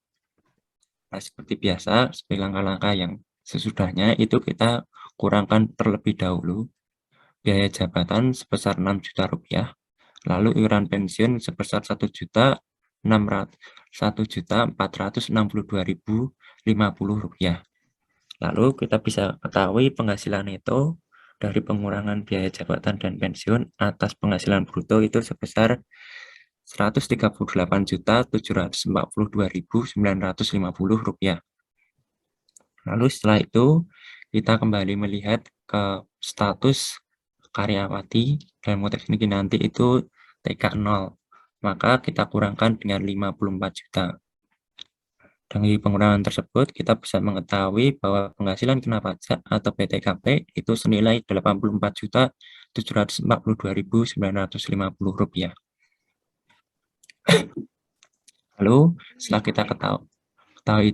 Nah, seperti biasa, sebagai langkah-langkah yang sesudahnya itu kita kurangkan terlebih dahulu biaya jabatan sebesar Rp6 juta, lalu iuran pensiun sebesar Rp1.462.050. Lalu kita bisa ketahui penghasilan itu dari pengurangan biaya jabatan dan pensiun atas penghasilan bruto itu sebesar Rp133.742.950. Lalu setelah itu kita kembali melihat ke status karyawati dalam konteks ini nanti itu TK0, maka kita kurangkan dengan 54 juta. Dari pengurangan tersebut kita bisa mengetahui bahwa penghasilan kena pajak atau PTKP itu senilai Rp84.742.950. Lalu setelah kita ketahui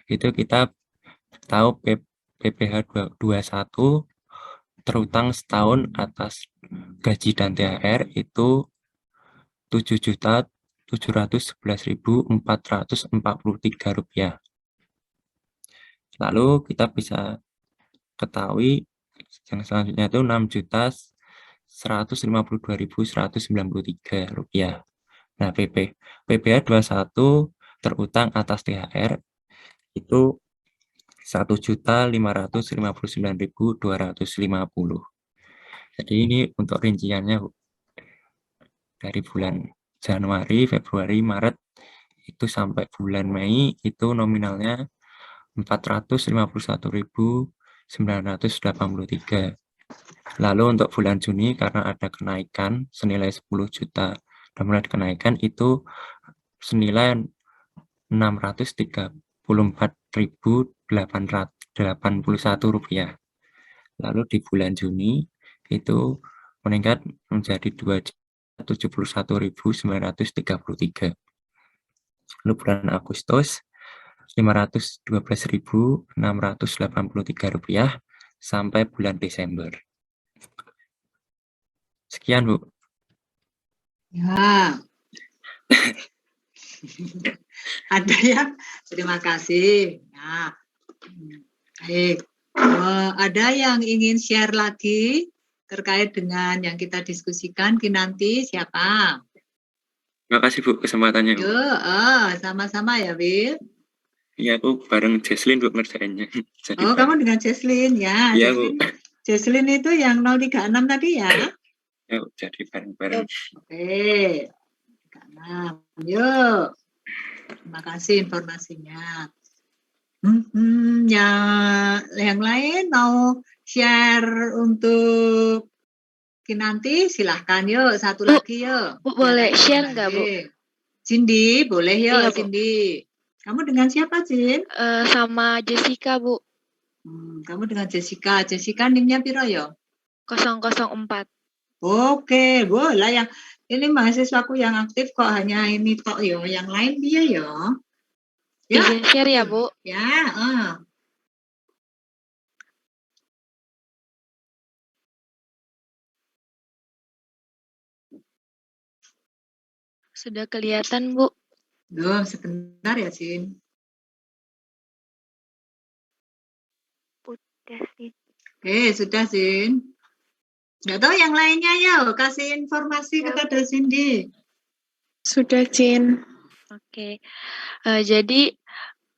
itu kita tahu PPh 21 terutang setahun atas gaji dan THR itu Rp7.711.443. Lalu kita bisa ketahui yang selanjutnya itu Rp6.152.193. Nah, PPh 21 terutang atas THR itu Rp1.559.250. Jadi ini untuk rinciannya dari bulan Januari, Februari, Maret itu sampai bulan Mei itu nominalnya Rp451.983. Lalu untuk bulan Juni karena ada kenaikan senilai Rp10.200.000 sudah mulai dikenaikkan itu senilai Rp634.881. Lalu di bulan Juni itu meningkat menjadi Rp271.933. Lalu bulan Agustus Rp512.683 sampai bulan Desember. Sekian, Bu. Ya. Ada yang terima kasih. Nah, baik. Ada yang ingin share lagi terkait dengan yang kita diskusikan Kinanti? Siapa? Terima kasih, Bu, kesempatannya, Bu. Yuk, sama-sama ya, Wil. Iya, aku bareng Jesslyn, Bu, ngerjainnya. Jadi Oh, kamu dengan Jesslyn ya. Iya, Bu. Jesslyn itu yang 036 tadi ya? Ya, jadi bareng-bareng. Oke. 36. Yuk. Terima kasih informasinya. Yang lain mau share untuk Kinanti? Silahkan yuk. Satu Bu, lagi yuk. Bu, boleh Biar share ada nggak, Bu? banding. Cindy, boleh yuk, Iya, Bu. Cindy. Kamu dengan siapa, Cin? Sama Jessica, Bu. Kamu dengan Jessica. Jessica NIM-nya piro yo? 004. Oke, boleh yang ini mahasiswaku yang aktif kok hanya ini tok yo, yang lain dia yo. Ya, Izin share ya, Bu. ya. Sudah kelihatan, Bu. Belum, sebentar ya, Cin. Udah sih. Oke, sudah, Cin. Nggak tahu yang lainnya ya, kasih informasi kepada Cindy. Sudah, Cin. Oke. Jadi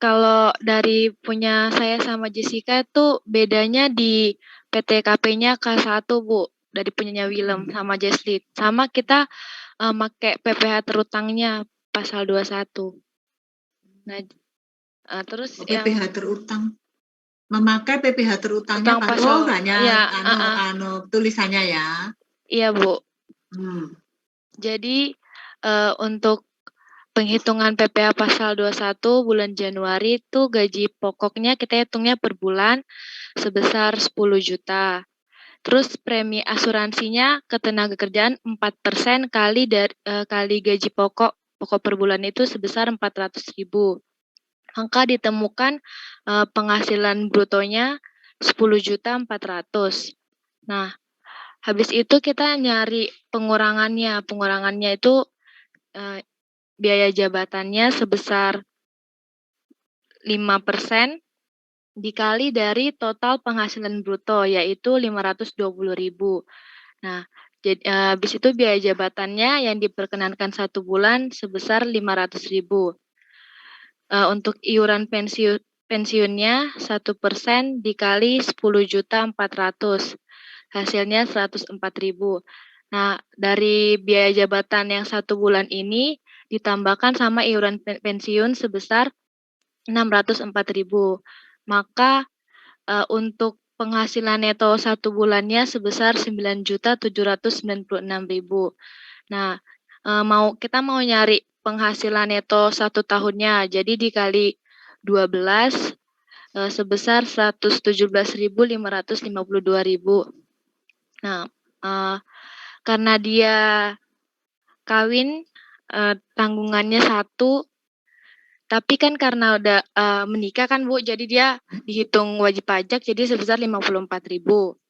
kalau dari punya saya sama Jessica tuh bedanya di PTKP-nya K1, Bu. Dari punyanya Willem sama Jesslyn. Sama kita pakai PPh terutangnya pasal 21. Nah, terus yang PPh terutang. Memakai PPh terutangnya utang pasal hanya ya, tulisannya ya. Iya, Bu. Jadi untuk penghitungan PPh pasal 21 bulan Januari itu gaji pokoknya kita hitungnya per bulan sebesar 10 juta. Terus premi asuransinya ketenagakerjaan 4% kali gaji pokok per bulan itu sebesar 400.000. Maka ditemukan penghasilan brutonya 10.400.000. Nah, habis itu kita nyari pengurangannya. Pengurangannya itu biaya jabatannya sebesar 5% dikali dari total penghasilan bruto, yaitu 520.000. Nah, habis itu biaya jabatannya yang diperkenankan 1 bulan sebesar 500.000. Untuk iuran pensiunnya 1% dikali 10.400.000. Hasilnya 104.000. Nah, dari biaya jabatan yang 1 bulan ini ditambahkan sama iuran pensiun sebesar 604.000. Maka untuk penghasilan neto 1 bulannya sebesar 9.796.000. Nah, kita mau nyari penghasilan neto 1 tahunnya, jadi dikali 12 sebesar 117.552.000. Nah, karena dia kawin tanggungannya 1, tapi kan karena udah menikah kan, Bu, jadi dia dihitung wajib pajak jadi sebesar 54.000.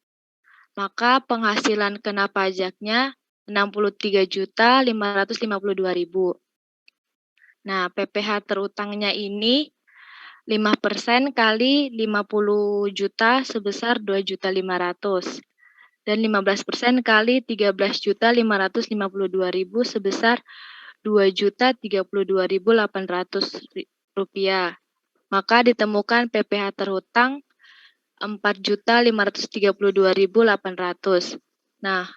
Maka penghasilan kena pajaknya 63.552.000. Nah, PPh terutangnya ini 5% kali 50 juta sebesar 2.500.000 dan 15% kali 13.552.000 sebesar 2.032.800 rupiah. Maka ditemukan PPh terhutang 4.532.800. Nah,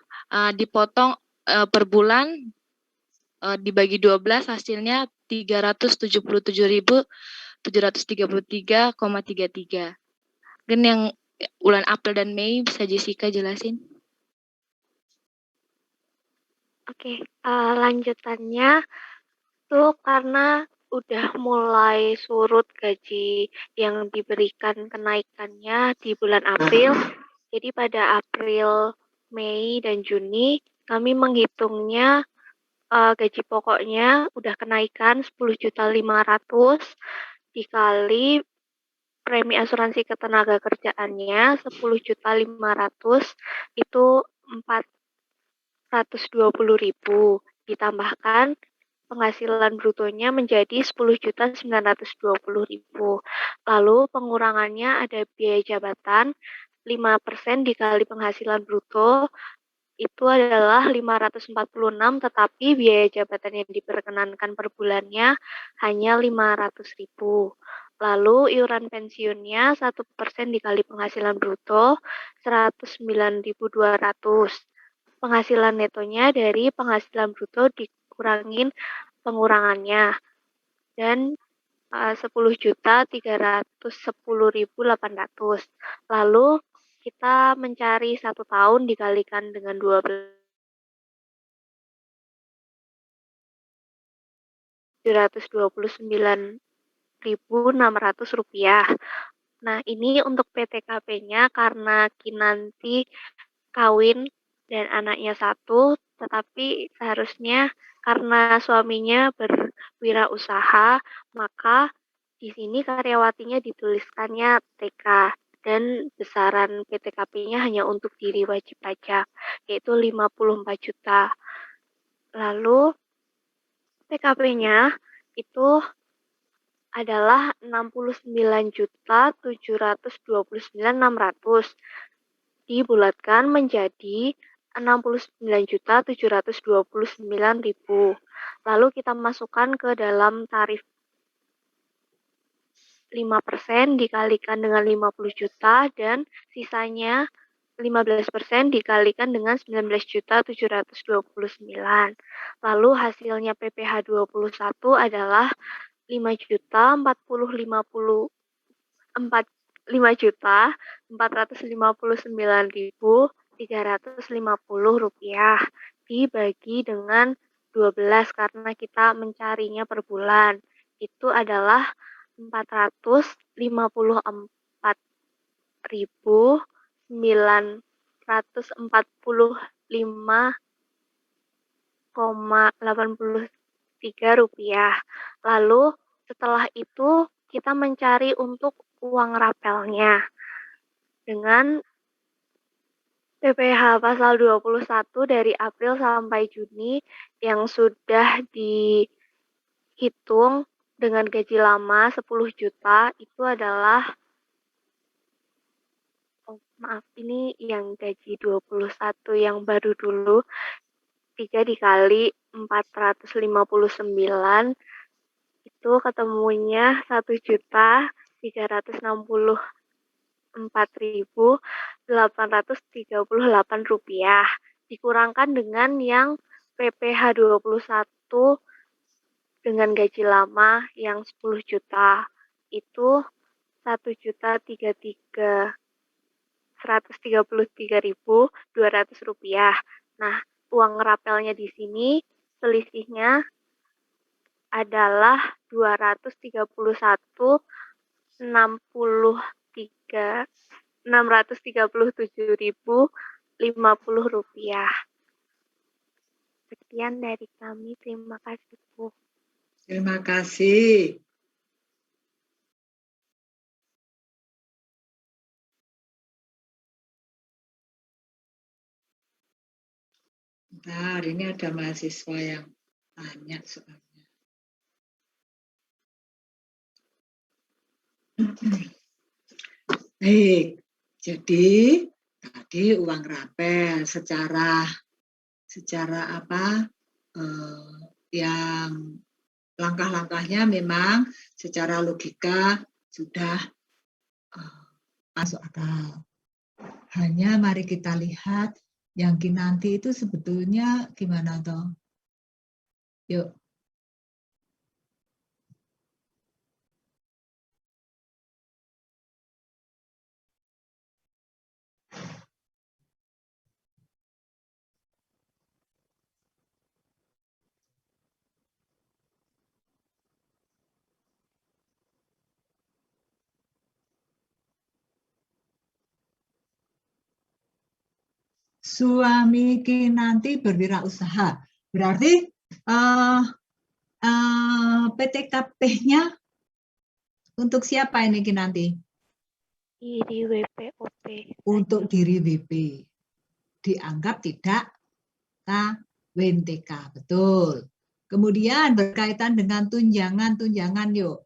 dipotong per bulan dibagi 12 hasilnya 377.733,33. Mungkin yang bulan April dan Mei bisa Jessica jelasin. Oke, lanjutannya tuh karena udah mulai surut gaji yang diberikan kenaikannya di bulan April. Jadi pada April, Mei, dan Juni kami menghitungnya gaji pokoknya udah kenaikan 10.500.000 dikali premi asuransi ketenaga kerjaannya 10.500.000 itu 420.000 ditambahkan penghasilan brutonya menjadi 10.920.000. Lalu pengurangannya ada biaya jabatan 5% dikali penghasilan bruto itu adalah 546, tetapi biaya jabatan yang diperkenankan per bulannya hanya 500.000. Lalu iuran pensiunnya 1% dikali penghasilan bruto 109.200. Penghasilan netonya dari penghasilan bruto dikurangin pengurangannya dan 10.310.800. Lalu kita mencari 1 tahun dikalikan dengan 12 Rp729.600. Nah, ini untuk PTKP-nya karena Kinanti kawin dan anaknya 1, tetapi seharusnya karena suaminya berwirausaha, maka di sini karyawatinya dituliskannya TK dan besaran PTKP-nya hanya untuk diri wajib pajak, yaitu 54 juta. Lalu PKP-nya itu adalah 69.729.600 dibulatkan menjadi 69.729.000. Lalu kita masukkan ke dalam tarif 5% dikalikan dengan 50 juta dan sisanya 15% dikalikan dengan 19.729. Lalu hasilnya PPh 21 adalah 5.459.350 rupiah dibagi dengan 12 karena kita mencarinya per bulan. Itu adalah 444.945,83 rupiah. Lalu setelah itu kita mencari untuk uang rapelnya dengan PPh pasal 21 dari April sampai Juni yang sudah dihitung dengan gaji lama 10 juta itu adalah ini yang gaji 21 yang baru dulu 3 dikali 459 itu ketemunya 1.364.838 rupiah dikurangkan dengan yang PPh 21 dengan gaji lama yang 10 juta itu 1.133.200 rupiah. Nah, uang rapelnya di sini selisihnya adalah 237.637.050 rupiah. Sekian dari kami, terima kasih Bu. Terima kasih. Bentar, ini ada mahasiswa yang tanya soalnya. Baik, jadi tadi uang rapel secara apa yang langkah-langkahnya memang secara logika sudah masuk akal. Hanya mari kita lihat yang Kinanti itu sebetulnya gimana toh? Yuk. suami Kinanti berwirausaha. Berarti PTKP-nya untuk siapa ini Kinanti? Diri WPOP. Untuk diri WP. Dianggap tidak kawin TK. Betul. Kemudian berkaitan dengan tunjangan yuk.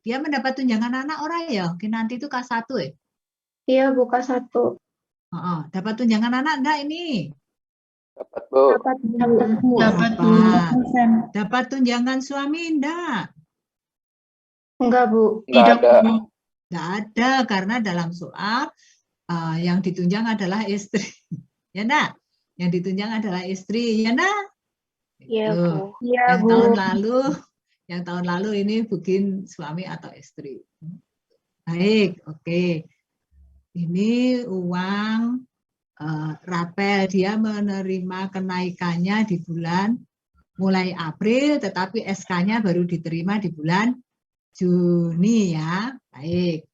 Dia mendapat tunjangan anak orang ya? Kinanti itu K1 ya? Iya, buka 1. Dapat tunjangan anak enggak ini? Dapat, Bu. Dapat Dapat. Dapat tunjangan suami enggak? Enggak, Bu. Nggak ada. Enggak ada, karena dalam soal yang ditunjang adalah istri. Ya enggak? Yang ditunjang adalah istri. Ya enggak? Iya, Tuh. Bu. Iya, Yang tahun lalu ini bukan suami atau istri. Baik, oke. Ini uang rapel, dia menerima kenaikannya di bulan mulai April, tetapi SK-nya baru diterima di bulan Juni ya. Baik.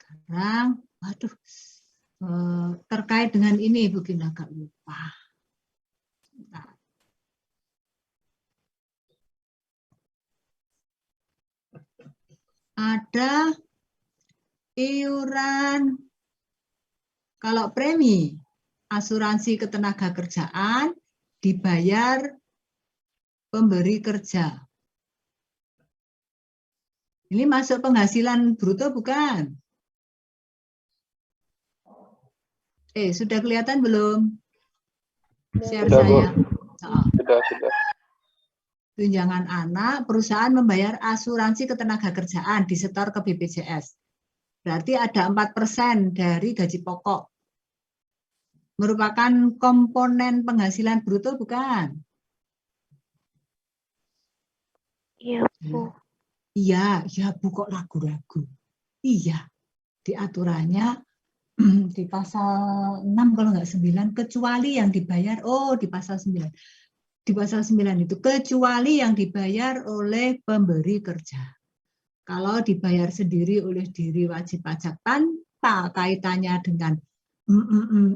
Sekarang, waduh, terkait dengan ini mungkin agak lupa. Nah. Ada iuran kalau premi asuransi ketenagakerjaan dibayar pemberi kerja. Ini masuk penghasilan bruto bukan? Sudah kelihatan belum? Share Sudah, Bu. saya. Sudah. Tunjangan anak, perusahaan membayar asuransi ketenagakerjaan disetor ke BPJS. Berarti ada 4% dari gaji pokok. Merupakan komponen penghasilan bruto bukan? Iya, Bu. Iya, Bu kok ragu-ragu. Iya, di aturannya di pasal 6 kalau nggak 9, kecuali yang dibayar, di pasal 9. Di pasal 9 itu, kecuali yang dibayar oleh pemberi kerja. Kalau dibayar sendiri oleh diri wajib pajak tanpa kaitannya dengan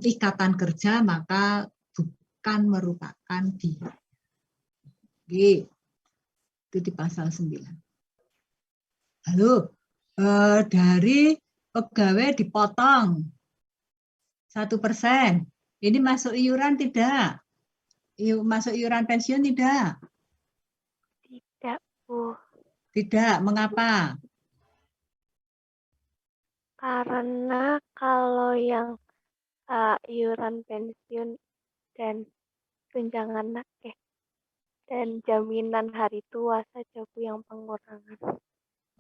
ikatan kerja, maka bukan merupakan biaya. Itu di pasal 9. Lalu dari pegawai dipotong 1%. Ini masuk iuran tidak? Masuk iuran pensiun tidak? Tidak, Bu. Tidak. Mengapa? Karena kalau yang iuran pensiun dan tunjangan dan jaminan hari tua saja, Bu, yang pengurangan.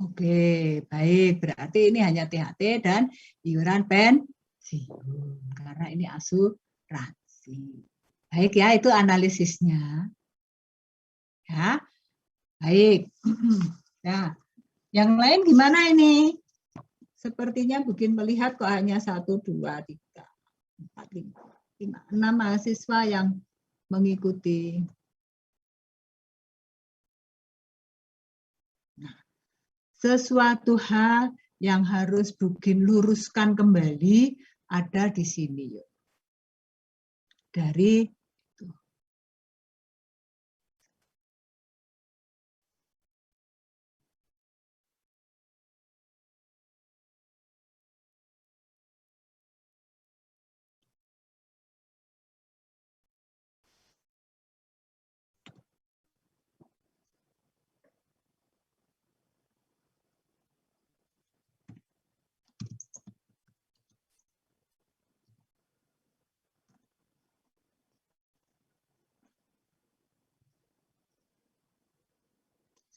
Oke, baik. Berarti ini hanya THT dan iuran pensiun. Karena ini asuransi. Baik ya, itu analisisnya. Ya, baik. Nah, yang lain gimana ini? Sepertinya mungkin melihat kok hanya 1, 2, 3, 4, 5, 6 mahasiswa yang mengikuti. Nah, sesuatu hal yang harus mungkin luruskan kembali ada di sini. Yuk. Dari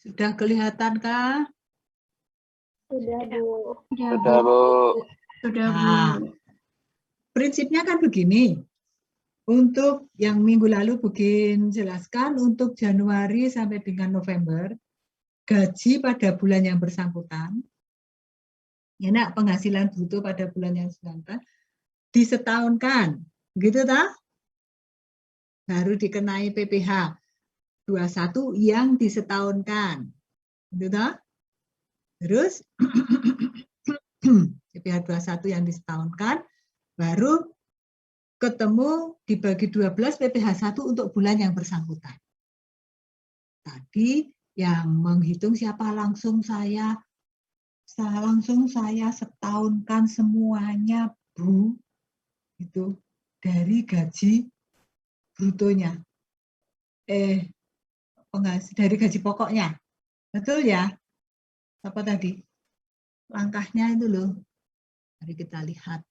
sudah kelihatankah? Sudah, Bu. Sudah, Bu. Nah, prinsipnya kan begini. Untuk yang minggu lalu Bukin jelaskan, untuk Januari sampai dengan November, gaji pada bulan yang bersangkutan, enak penghasilan bruto pada bulan yang bersangkutan, disetahunkan. Begitu tak? Baru dikenai PPh 21 yang disetahunkan. Gitu tak? Terus PPh 21 yang disetahunkan, baru ketemu dibagi 12 PPh 1 untuk bulan yang bersangkutan. Tadi yang menghitung siapa langsung saya setaunkan semuanya, Bu. Itu dari gaji brutonya. Dari gaji pokoknya. Betul ya? Apa tadi? Langkahnya itu loh. Mari kita lihat.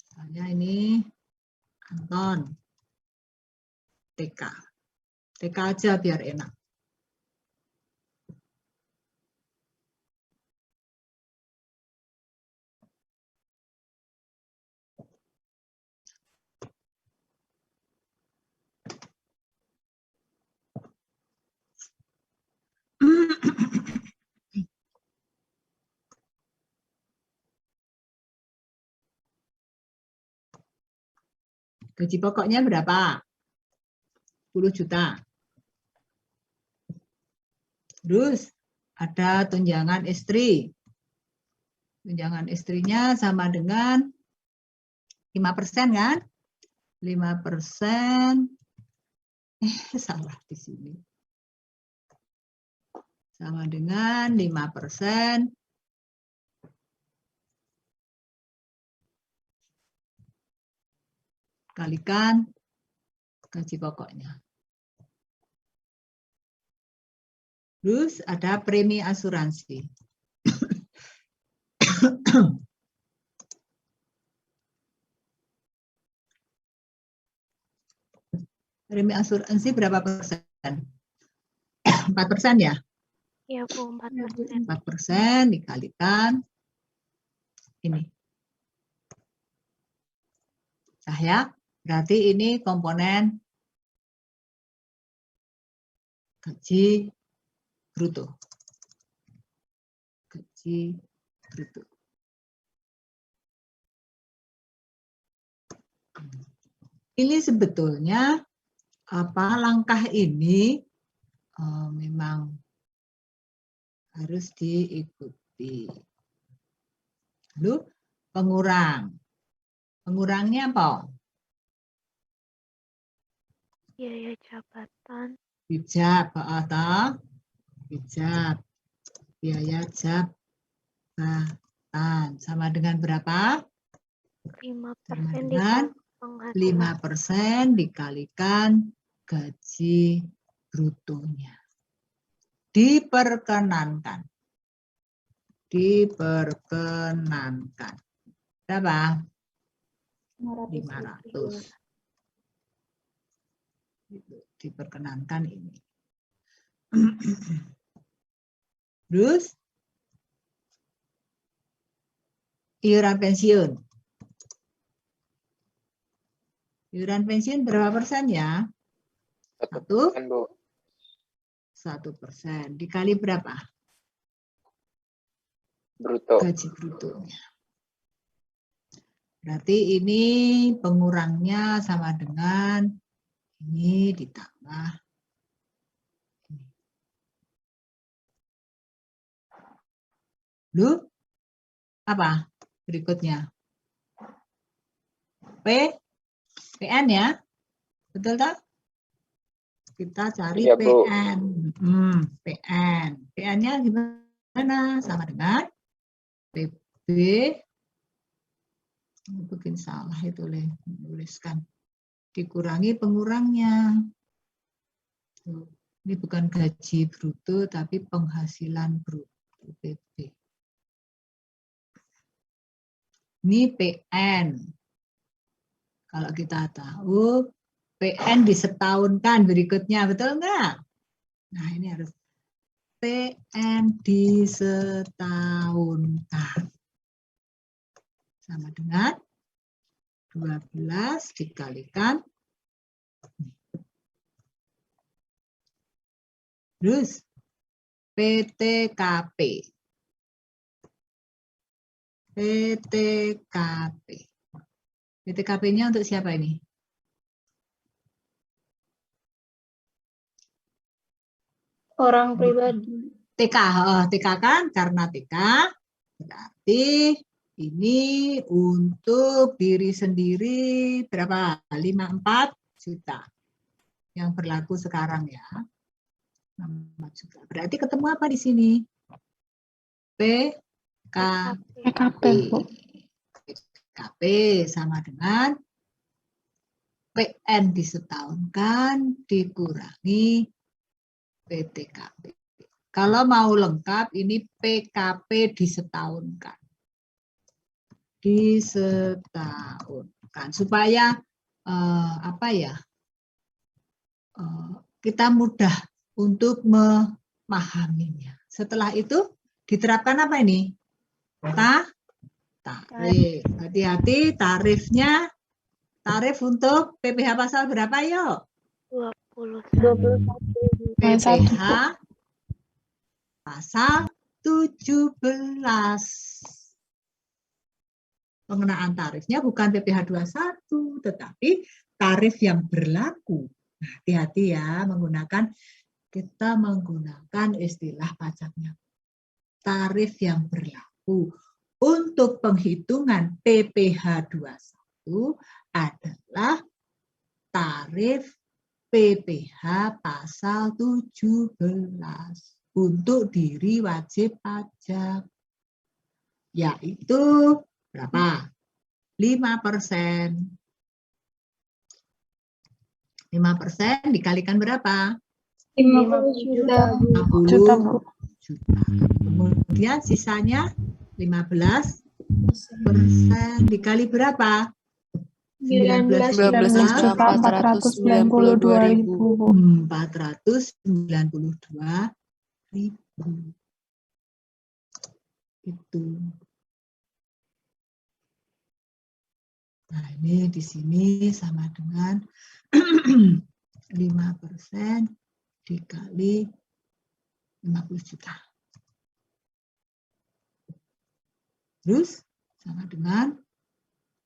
Misalnya ini Anton. TK. TK aja biar enak. Gaji pokoknya berapa? 10 juta. Terus ada tunjangan istri. Tunjangan istrinya sama dengan 5% kan? 5%. Salah di sini. Sama dengan 5% kalikan gaji pokoknya. Terus ada premi asuransi. Premi asuransi berapa persen? 4% ya? Iya, Bu, 4%. 4% dikalikan ini. Cahya, berarti ini komponen gaji bruto. Gaji bruto. Ini sebetulnya langkah ini memang harus diikuti. Lalu pengurang. Pengurangnya apa? Biaya jabatan. Bijab atau bijab. Biaya jabatan sama dengan berapa? 5% dengan penghasilan. 5% dikalikan gaji brutonya. Diperkenankan. Diperkenankan. Berapa? 500. Diperkenankan ini. Terus iuran pensiun. Iuran pensiun berapa persen ya? 1%, Bu. 1%. Dikali berapa? Bruto. Gaji brutonya. Berarti ini pengurangnya sama dengan ini ditambah ini. Lalu apa berikutnya? PN ya? Betul tak? Kita cari Iya, Bu. PN. PN. PN-nya gimana? Sama dengan PB. Bikin salah itu menuliskan. Dikurangi pengurangnya. Ini bukan gaji bruto, tapi penghasilan bruto PB. Ini PN. Kalau kita tahu, PN disetahunkan berikutnya, betul enggak? Nah, ini harus PN disetahunkan. Sama dengan 12 dikalikan. Terus PTKP. PTKP. PTKP-nya untuk siapa ini? Orang pribadi. TK. TK kan karena TK berarti Ini untuk diri sendiri berapa? 54 juta yang berlaku sekarang ya. 64 juta. Berarti ketemu apa di sini? PKP. PKP sama dengan PN disetahunkan dikurangi PTKP. Kalau mau lengkap ini PKP disetahunkan. Disetahunkan supaya kita mudah untuk memahaminya. Setelah itu diterapkan apa ini? Tarif. Hati-hati tarifnya. Tarif untuk PPh pasal berapa yuk? 21. PPh pasal 17. Pengenaan tarifnya bukan PPh 21, tetapi tarif yang berlaku. Nah, hati-hati ya kita menggunakan istilah pajaknya. Tarif yang berlaku untuk penghitungan PPh 21 adalah tarif PPh pasal 17 untuk diri wajib pajak. Yaitu berapa? 5%. 5% dikalikan berapa? 50 juta. 50 juta. Kemudian sisanya 15% dikali berapa? 492.000. Itu. Nah, ini di sini sama dengan 5% dikali 50 juta. Terus sama dengan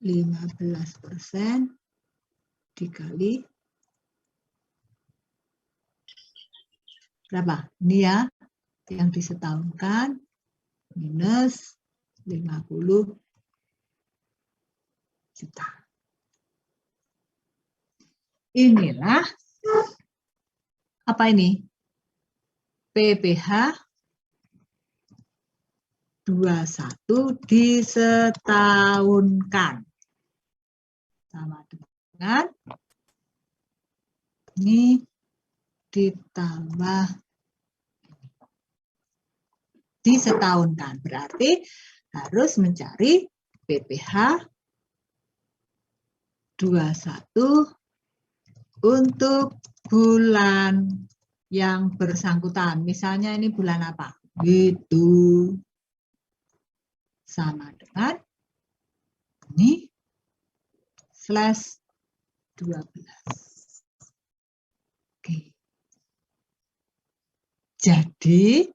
15% dikali berapa? Ini ya, yang disetahunkan minus 50 juta. Inilah apa ini? PPh 21 disetahunkan. Sama dengan ini ditambah disetahunkan. Berarti harus mencari PPh 21 untuk bulan yang bersangkutan. Misalnya ini bulan apa? Gitu. Sama dengan ini slash 12. Oke. Jadi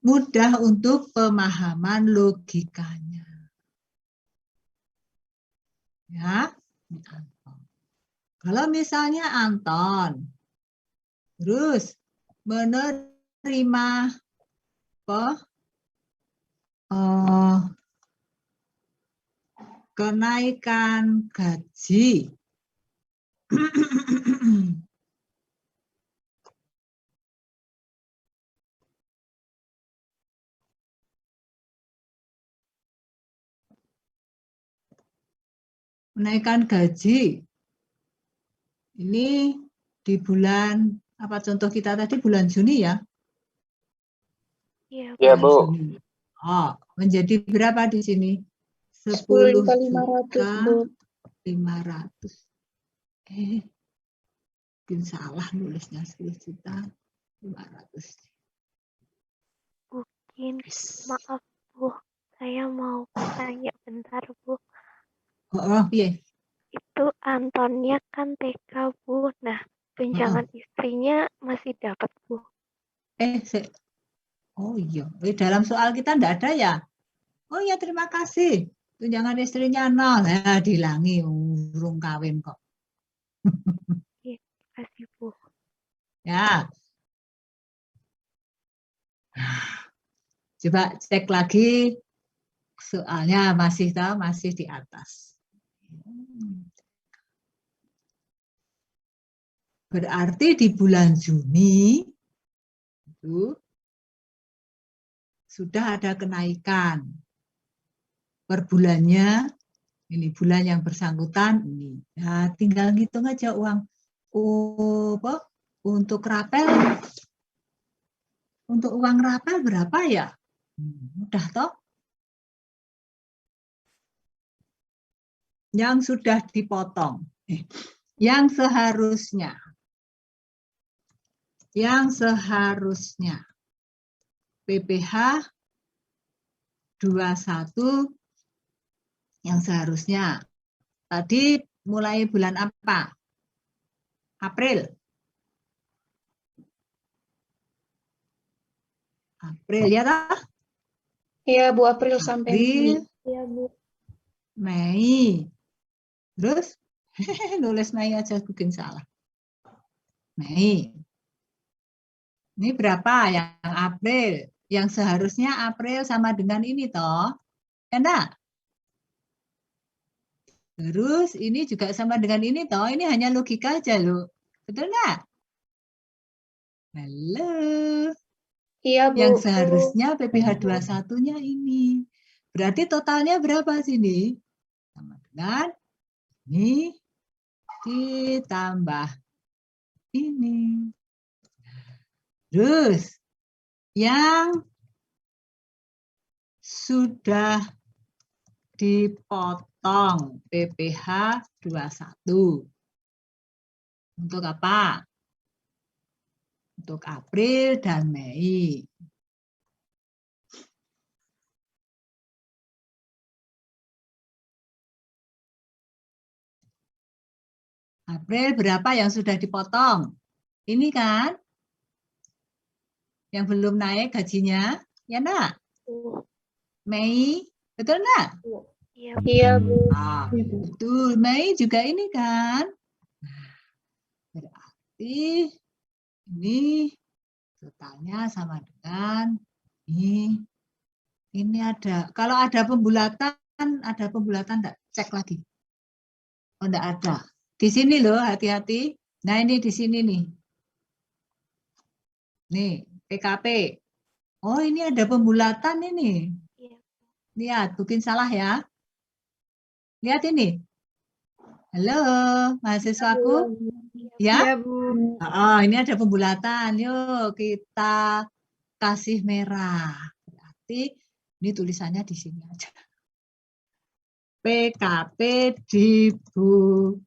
mudah untuk pemahaman logikanya. Ya, ini Anton. Kalau misalnya Anton terus menerima kenaikan gaji ini di bulan apa contoh kita tadi bulan Juni ya? Iya, Bu. Juni. Oh, menjadi berapa di sini? 10.500, Bu. 10.500. Mungkin salah nulisnya 10.500.000. Mungkin, maaf Bu, saya mau tanya bentar Bu. Iya. Itu Antonnya kan TK Bu. Nah, tunjangan istrinya masih dapat Bu. Oh iya, dalam soal kita enggak ada ya? Oh iya, terima kasih. Tunjangan istrinya 0. Ya, dihilangi, urung kawin kok. Terima kasih Bu. Ya. Coba cek lagi soalnya masih di atas. Berarti di bulan Juni itu sudah ada kenaikan per bulannya. Ini bulan yang bersangkutan ini. Nah, tinggal ngitung aja uang untuk rapel. Untuk uang rapel berapa ya? Mudah toh? Yang sudah dipotong. Yang seharusnya PPh 21 yang seharusnya tadi mulai bulan apa? April. April ya toh? Iya, Bu, April sampai April, Iya, Bu. Mei. Terus nulis Mei aja bikin salah. Mei. Ini berapa yang April? Yang seharusnya April sama dengan ini toh. Ya enggak? Terus ini juga sama dengan ini toh. Ini hanya logika aja loh. Betul enggak? Halo. Iya, Bu. Yang seharusnya PPh 21-nya ini. Berarti totalnya berapa sini? Sama dengan ini ditambah ini. Terus yang sudah dipotong PPh 21. Untuk apa? Untuk April dan Mei. April berapa yang sudah dipotong? Ini kan? Yang belum naik gajinya, ya enggak? Mei, betul enggak? Iya, Iya, Bu. Ah, betul. Mei juga ini kan? Berarti ini totalnya sama dengan ini. Ini ada. Kalau ada pembulatan enggak? Cek lagi. Oh, enggak ada. Di sini loh, hati-hati. Nah, ini di sini nih. Nih, PKP. Oh, ini ada pembulatan ini. Iya. Lihat, bikin salah ya. Lihat ini. Halo, mahasiswaku. Ya? Iya, Bu. Oh, ini ada pembulatan. Yuk, kita kasih merah. Berarti ini tulisannya di sini aja. PKP dibulatkan.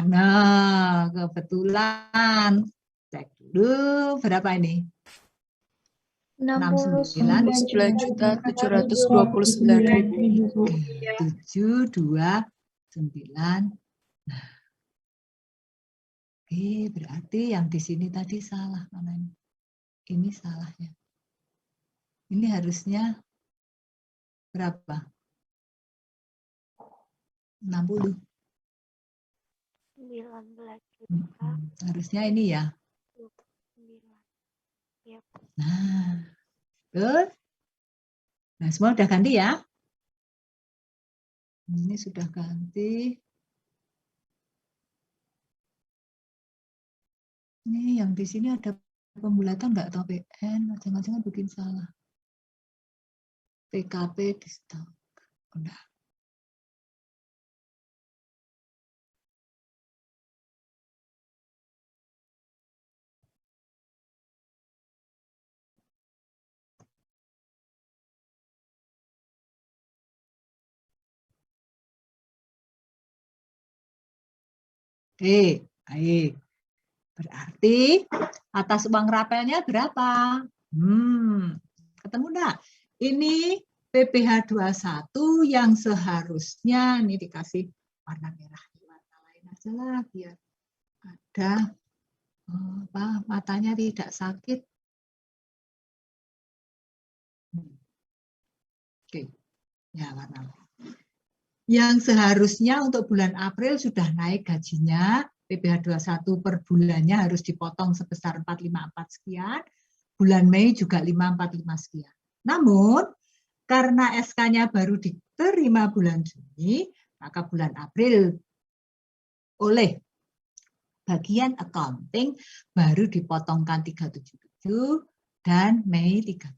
Nah, kebetulan. Cek dulu berapa ini? 69.729.000. 729. Oke, berarti yang di sini tadi salah mana ini? Ini salahnya. Ini harusnya berapa? 60. 19 juta. Harusnya ini ya. 29. Iya. Nah, terus. Nah, semua udah ganti ya. Ini sudah ganti. Ini yang di sini ada pembulatan nggak atau PN? Jangan-jangan bikin salah. PKP di stok. Udah. Oke, baik. Berarti atas uang rapelnya berapa? Ketemu enggak? Ini PPh 21 yang seharusnya ini dikasih warna merah. Warna lain aja lah biar ada matanya tidak sakit. Oke. Ya, warna lain. Yang seharusnya untuk bulan April sudah naik gajinya, PPh 21 per bulannya harus dipotong sebesar 454 sekian, bulan Mei juga 545 sekian. Namun, karena SK-nya baru diterima bulan Juni, maka bulan April oleh bagian accounting baru dipotongkan 377 dan Mei 37.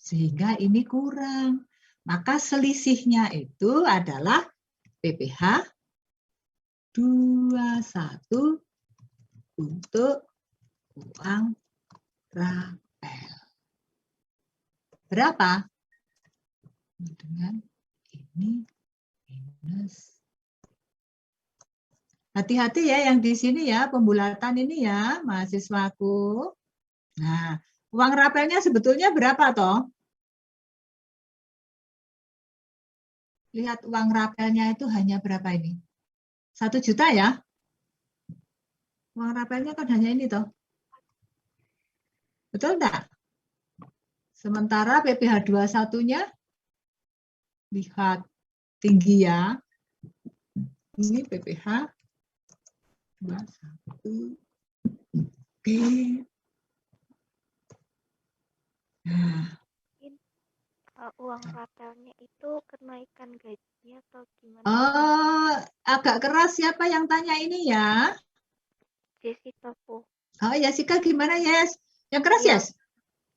Sehingga ini kurang. Maka selisihnya itu adalah PPh 21 untuk uang rapel. Berapa? Dengan ini minus. Hati-hati ya yang di sini ya, pembulatan ini ya, mahasiswaku. Nah, uang rapelnya sebetulnya berapa toh? Lihat uang rapelnya itu hanya berapa ini? 1 juta ya? Uang rapelnya kan hanya ini toh. Betul enggak? Sementara PPh 21-nya lihat tinggi ya. Ini PPh 21. Oke. Nah, Uang rapelnya itu kenaikan gajinya atau gimana? oh, agak keras siapa yang tanya ini ya? Jessica Bu. Oh, Jessica gimana, Yes? Yang keras, Yang, Yes?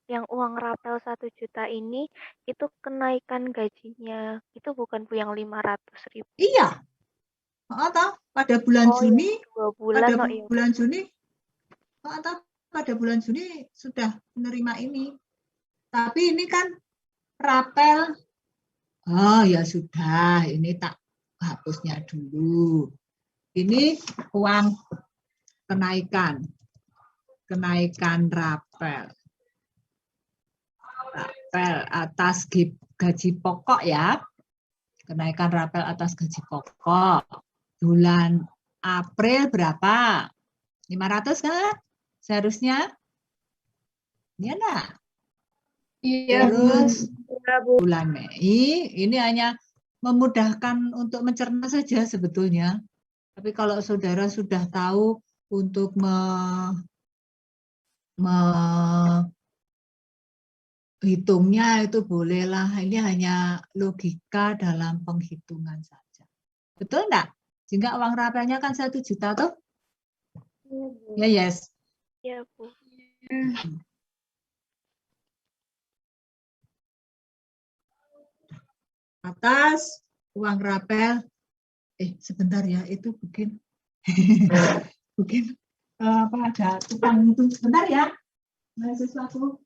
yang uang rapel 1 juta ini itu kenaikan gajinya. Itu bukan Bu yang 500.000. Iya. Oh, toh, pada bulan Oh, Juni, yang 2 bulan pada oh, iya. bulan Juni, oh, toh, pada bulan Juni sudah menerima ini. Tapi ini kan rapel. Oh, ya sudah, ini tak hapusnya dulu. Ini uang kenaikan rapel. Rapel atas gaji pokok ya. Kenaikan rapel atas gaji pokok. Bulan April berapa? 500 kan? Seharusnya? Iya enggak? Iya, Terus bulan Mei ini hanya memudahkan untuk mencerna saja sebetulnya. Tapi kalau saudara sudah tahu untuk hitungnya itu bolehlah. Ini hanya logika dalam penghitungan saja. Betul enggak? Sehingga uang rapelnya kan 1 juta tuh? Ya, Yes. Iya, Bu. Atas uang rapel. Sebentar ya, itu mungkin mungkin apa ada tukang itu. Sebentar ya, mahasiswaku.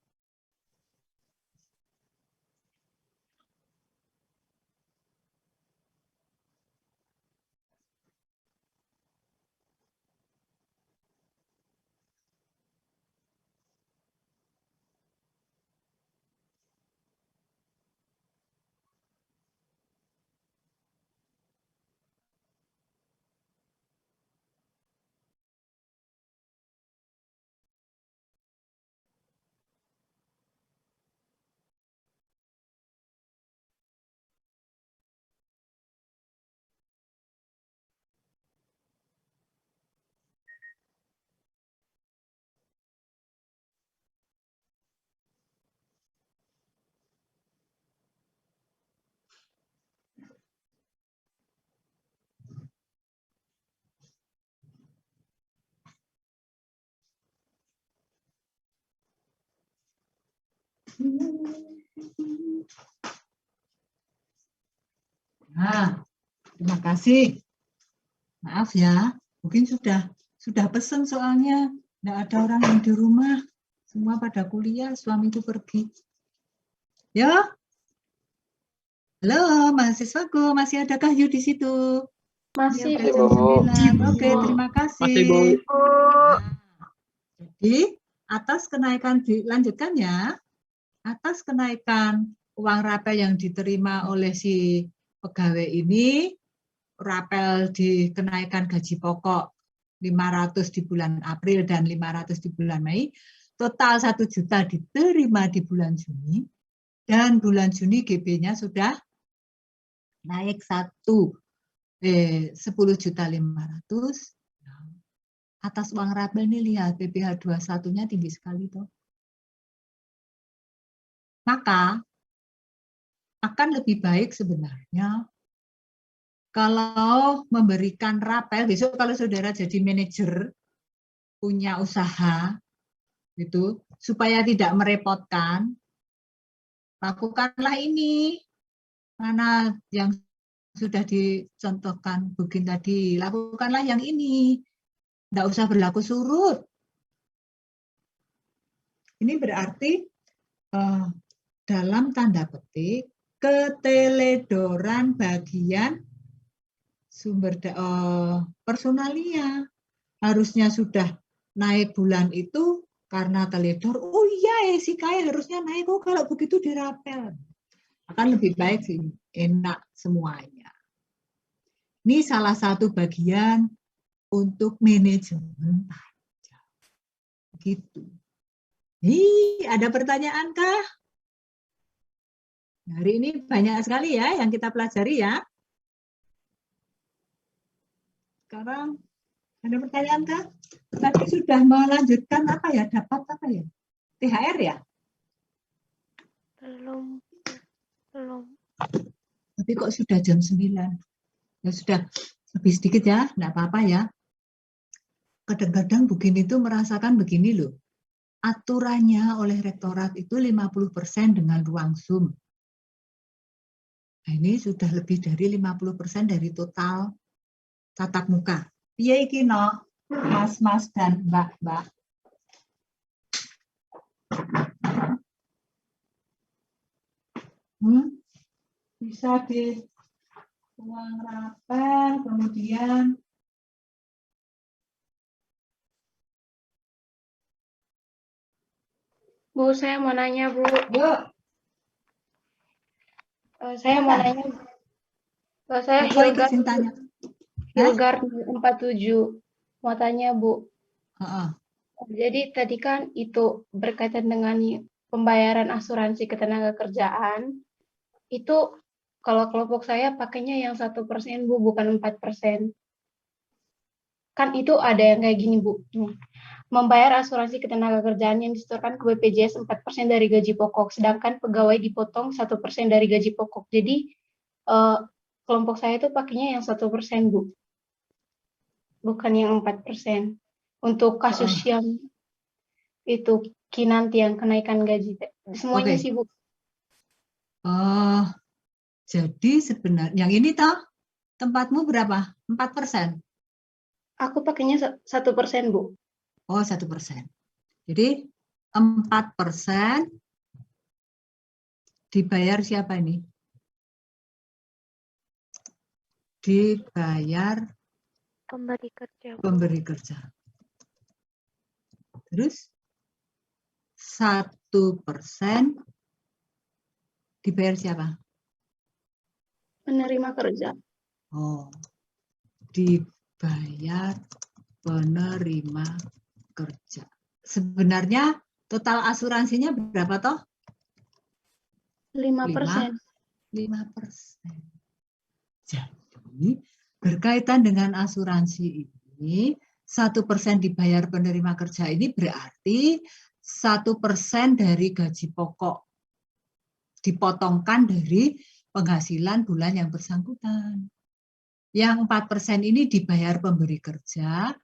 Nah, terima kasih. Maaf ya, mungkin sudah pesen soalnya. Tidak ada orang yang di rumah. Semua pada kuliah, suamiku pergi. Ya? Halo, mahasiswaku. Masih adakah you di situ? masih. Ini udah jam 9. Oke, terima kasih. Masih, Bu. Nah, jadi, atas kenaikan, dilanjutkan ya. Atas kenaikan uang rapel yang diterima oleh si pegawai ini, rapel dikenaikan gaji pokok 500 di bulan April dan 500 di bulan Mei, total 1 juta diterima di bulan Juni, dan bulan Juni GB-nya sudah naik 10.500.000. Atas uang rapel ini lihat PPh 21-nya tinggi sekali toh. Maka akan lebih baik sebenarnya kalau memberikan rapel. Besok kalau saudara jadi manajer punya usaha gitu, supaya tidak merepotkan, lakukanlah ini. Mana yang sudah dicontohkan Bugin tadi, lakukanlah yang ini. Tidak usah berlaku surut. Ini berarti dalam tanda petik keteledoran bagian sumber personalia. Harusnya sudah naik bulan itu karena teledor. Oh iya, si Kaya harusnya naik. Oh kalau begitu dirapel. Akan lebih baik sih, enak semuanya. Ini salah satu bagian untuk manajemen pajak. Gitu. Ada pertanyaan kah? Hari ini banyak sekali ya yang kita pelajari ya. Sekarang ada pertanyaan kah? Tadi sudah melanjutkan apa ya? Dapat apa ya? THR ya? Belum. Tapi kok sudah jam 9? Ya sudah, lebih sedikit ya, enggak apa-apa ya. Kadang-kadang begini itu merasakan begini loh. Aturannya oleh rektorat itu 50% dengan ruang Zoom. Nah, ini sudah lebih dari 50% dari total tatap muka. Piye iki no, Mas dan Mbak. Bisa di ruang rapel, kemudian Bu, saya mau nanya, Bu. yuk. Saya mau nanya. Saya Hilgar 47. Mau tanya, Bu. Jadi tadi kan itu berkaitan dengan pembayaran asuransi ketenagakerjaan. Itu kalau kelompok saya pakainya yang 1%, Bu, bukan 4%. Kan itu ada yang kayak gini, Bu. Membayar asuransi ketenagakerjaan yang disetorkan ke BPJS 4% dari gaji pokok, sedangkan pegawai dipotong 1% dari gaji pokok. Jadi kelompok saya itu pakainya yang 1%, Bu. Bukan yang 4%. Untuk kasus yang itu kinanti yang kenaikan gaji. Semuanya sih, Bu. Jadi sebenarnya yang ini toh tempatmu berapa? 4%? Aku pakainya 1%, Bu. Oh, 1%. Jadi 4% dibayar siapa ini? Dibayar Pemberi kerja. Pemberi kerja. Terus 1% dibayar siapa? Penerima kerja. Oh, dibayar penerima kerja. Sebenarnya total asuransinya berapa toh? 5%. 5%. Jadi berkaitan dengan asuransi ini 1% dibayar penerima kerja ini berarti 1% dari gaji pokok dipotongkan dari penghasilan bulan yang bersangkutan. Yang 4% ini dibayar pemberi kerja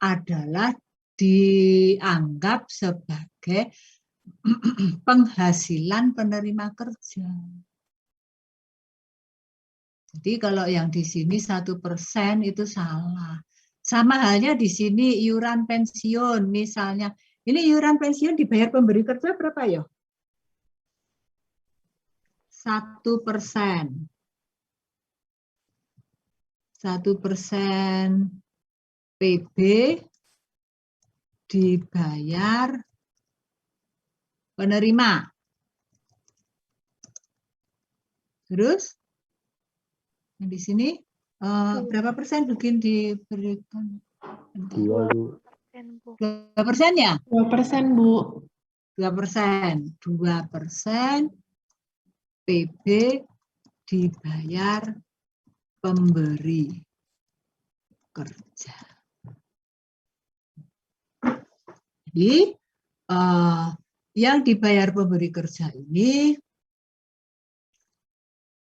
adalah dianggap sebagai penghasilan penerima kerja. Jadi kalau yang di sini 1% itu salah. Sama halnya di sini iuran pensiun misalnya. Ini iuran pensiun dibayar pemberi kerja berapa ya? 1%. 1% PB dibayar penerima. Terus yang di sini berapa persen mungkin diberikan? 2%, Bu. 2% ya? 2%, Bu. 2%. 2% PB dibayar pemberi kerja. Jadi yang dibayar pemberi kerja ini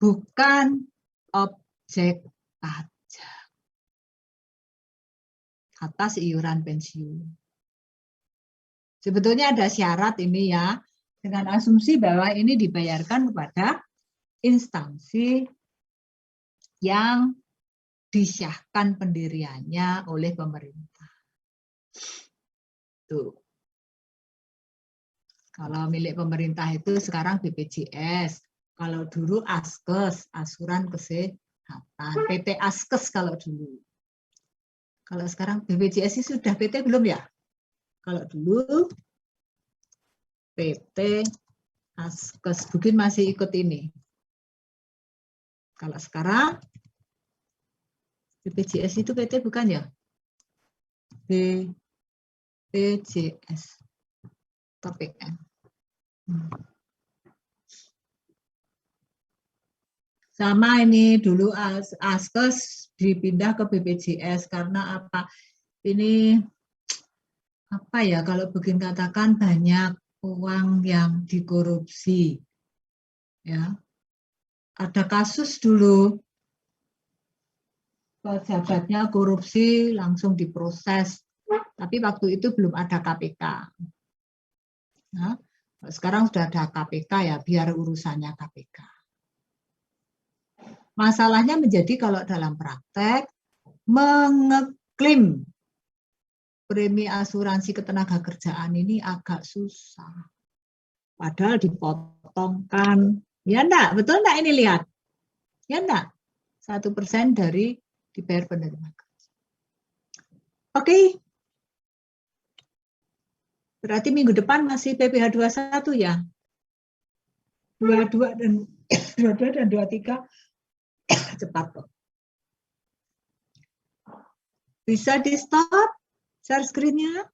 bukan objek pajak atas iuran pensiun. Sebetulnya ada syarat ini ya, dengan asumsi bahwa ini dibayarkan kepada instansi yang disahkan pendiriannya oleh pemerintah. Tuh. Kalau milik pemerintah itu sekarang BPJS, kalau dulu Askes, Asuran Kesehatan, PT Askes kalau dulu. Kalau sekarang BPJS sudah PT belum ya? Kalau dulu PT Askes, mungkin masih ikut ini. Kalau sekarang BPJS itu PT bukan ya? BPJS. TPN. Sama ini dulu Askes dipindah ke BPJS karena apa? Ini apa ya kalau begini katakan banyak uang yang dikorupsi. Ya. Ada kasus dulu pejabatnya korupsi langsung diproses. Tapi waktu itu belum ada KPK. Nah, sekarang sudah ada KPK ya, biar urusannya KPK. Masalahnya menjadi kalau dalam praktek mengeklaim premi asuransi ketenagakerjaan ini agak susah. Padahal dipotongkan. Ya enggak? Betul enggak ini lihat? Ya enggak? 1% dari dibayar penerima kerja. Oke. Berarti minggu depan masih PPh 21 ya? 22 dan 23 cepat kok. Bisa di stop share screen-nya?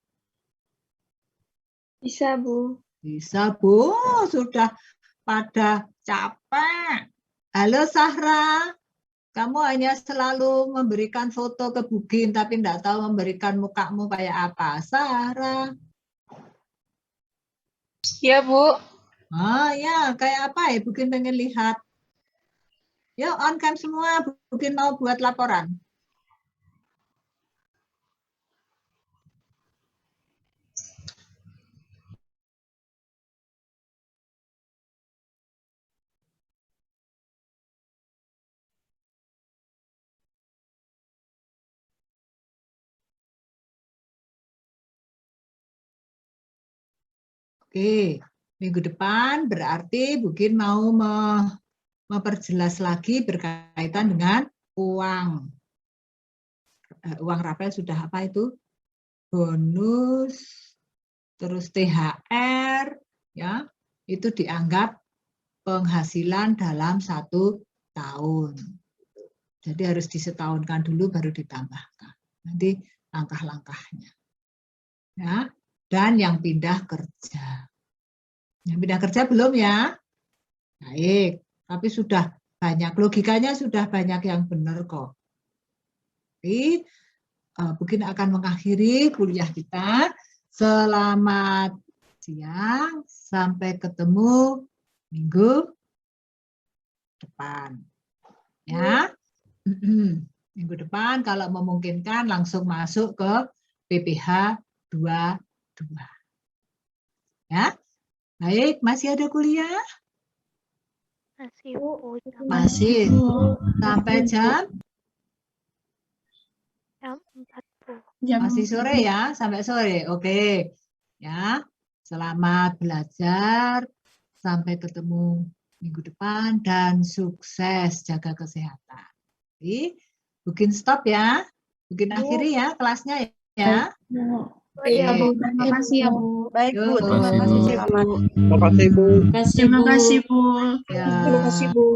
Bisa, Bu. Bisa, Bu. Sudah pada capek. Halo Sahra. Kamu hanya selalu memberikan foto ke Bugin tapi tidak tahu memberikan mukamu kayak apa. Sahra. Iya, Bu. Oh ya, kayak apa ya? Bugin pengen lihat. Yuk on cam semua, Bugin mau buat laporan. Oke, minggu depan berarti Bugin mau memperjelas lagi berkaitan dengan uang. Uang rapel sudah apa itu? Bonus, terus THR, ya, itu dianggap penghasilan dalam 1 tahun. Jadi harus disetahunkan dulu baru ditambahkan. Nanti langkah-langkahnya. Ya, dan yang pindah kerja. Yang pindah kerja belum ya? Baik, tapi sudah banyak, logikanya sudah banyak yang benar kok. Jadi, mungkin akan mengakhiri kuliah kita. Selamat siang, sampai ketemu minggu depan. Ya, minggu depan kalau memungkinkan langsung masuk ke PPh 22. Ya, baik, masih ada kuliah? Masih, Bu. Masih. Sampai jam 4, Bu. masih sore ya, sampai sore. Oke. Ya. Selamat belajar. Sampai ketemu minggu depan dan sukses jaga kesehatan. Jadi, bikin stop ya. Bikin akhiri ya kelasnya ya. Iya, Bu. Terima kasih ya, Bu. Baik, Bu. Terima Terima kasih, kasih. Bu. Selamat. Terima kasih, Bu. Terima kasih, Bu. Ya. Terima kasih, Bu.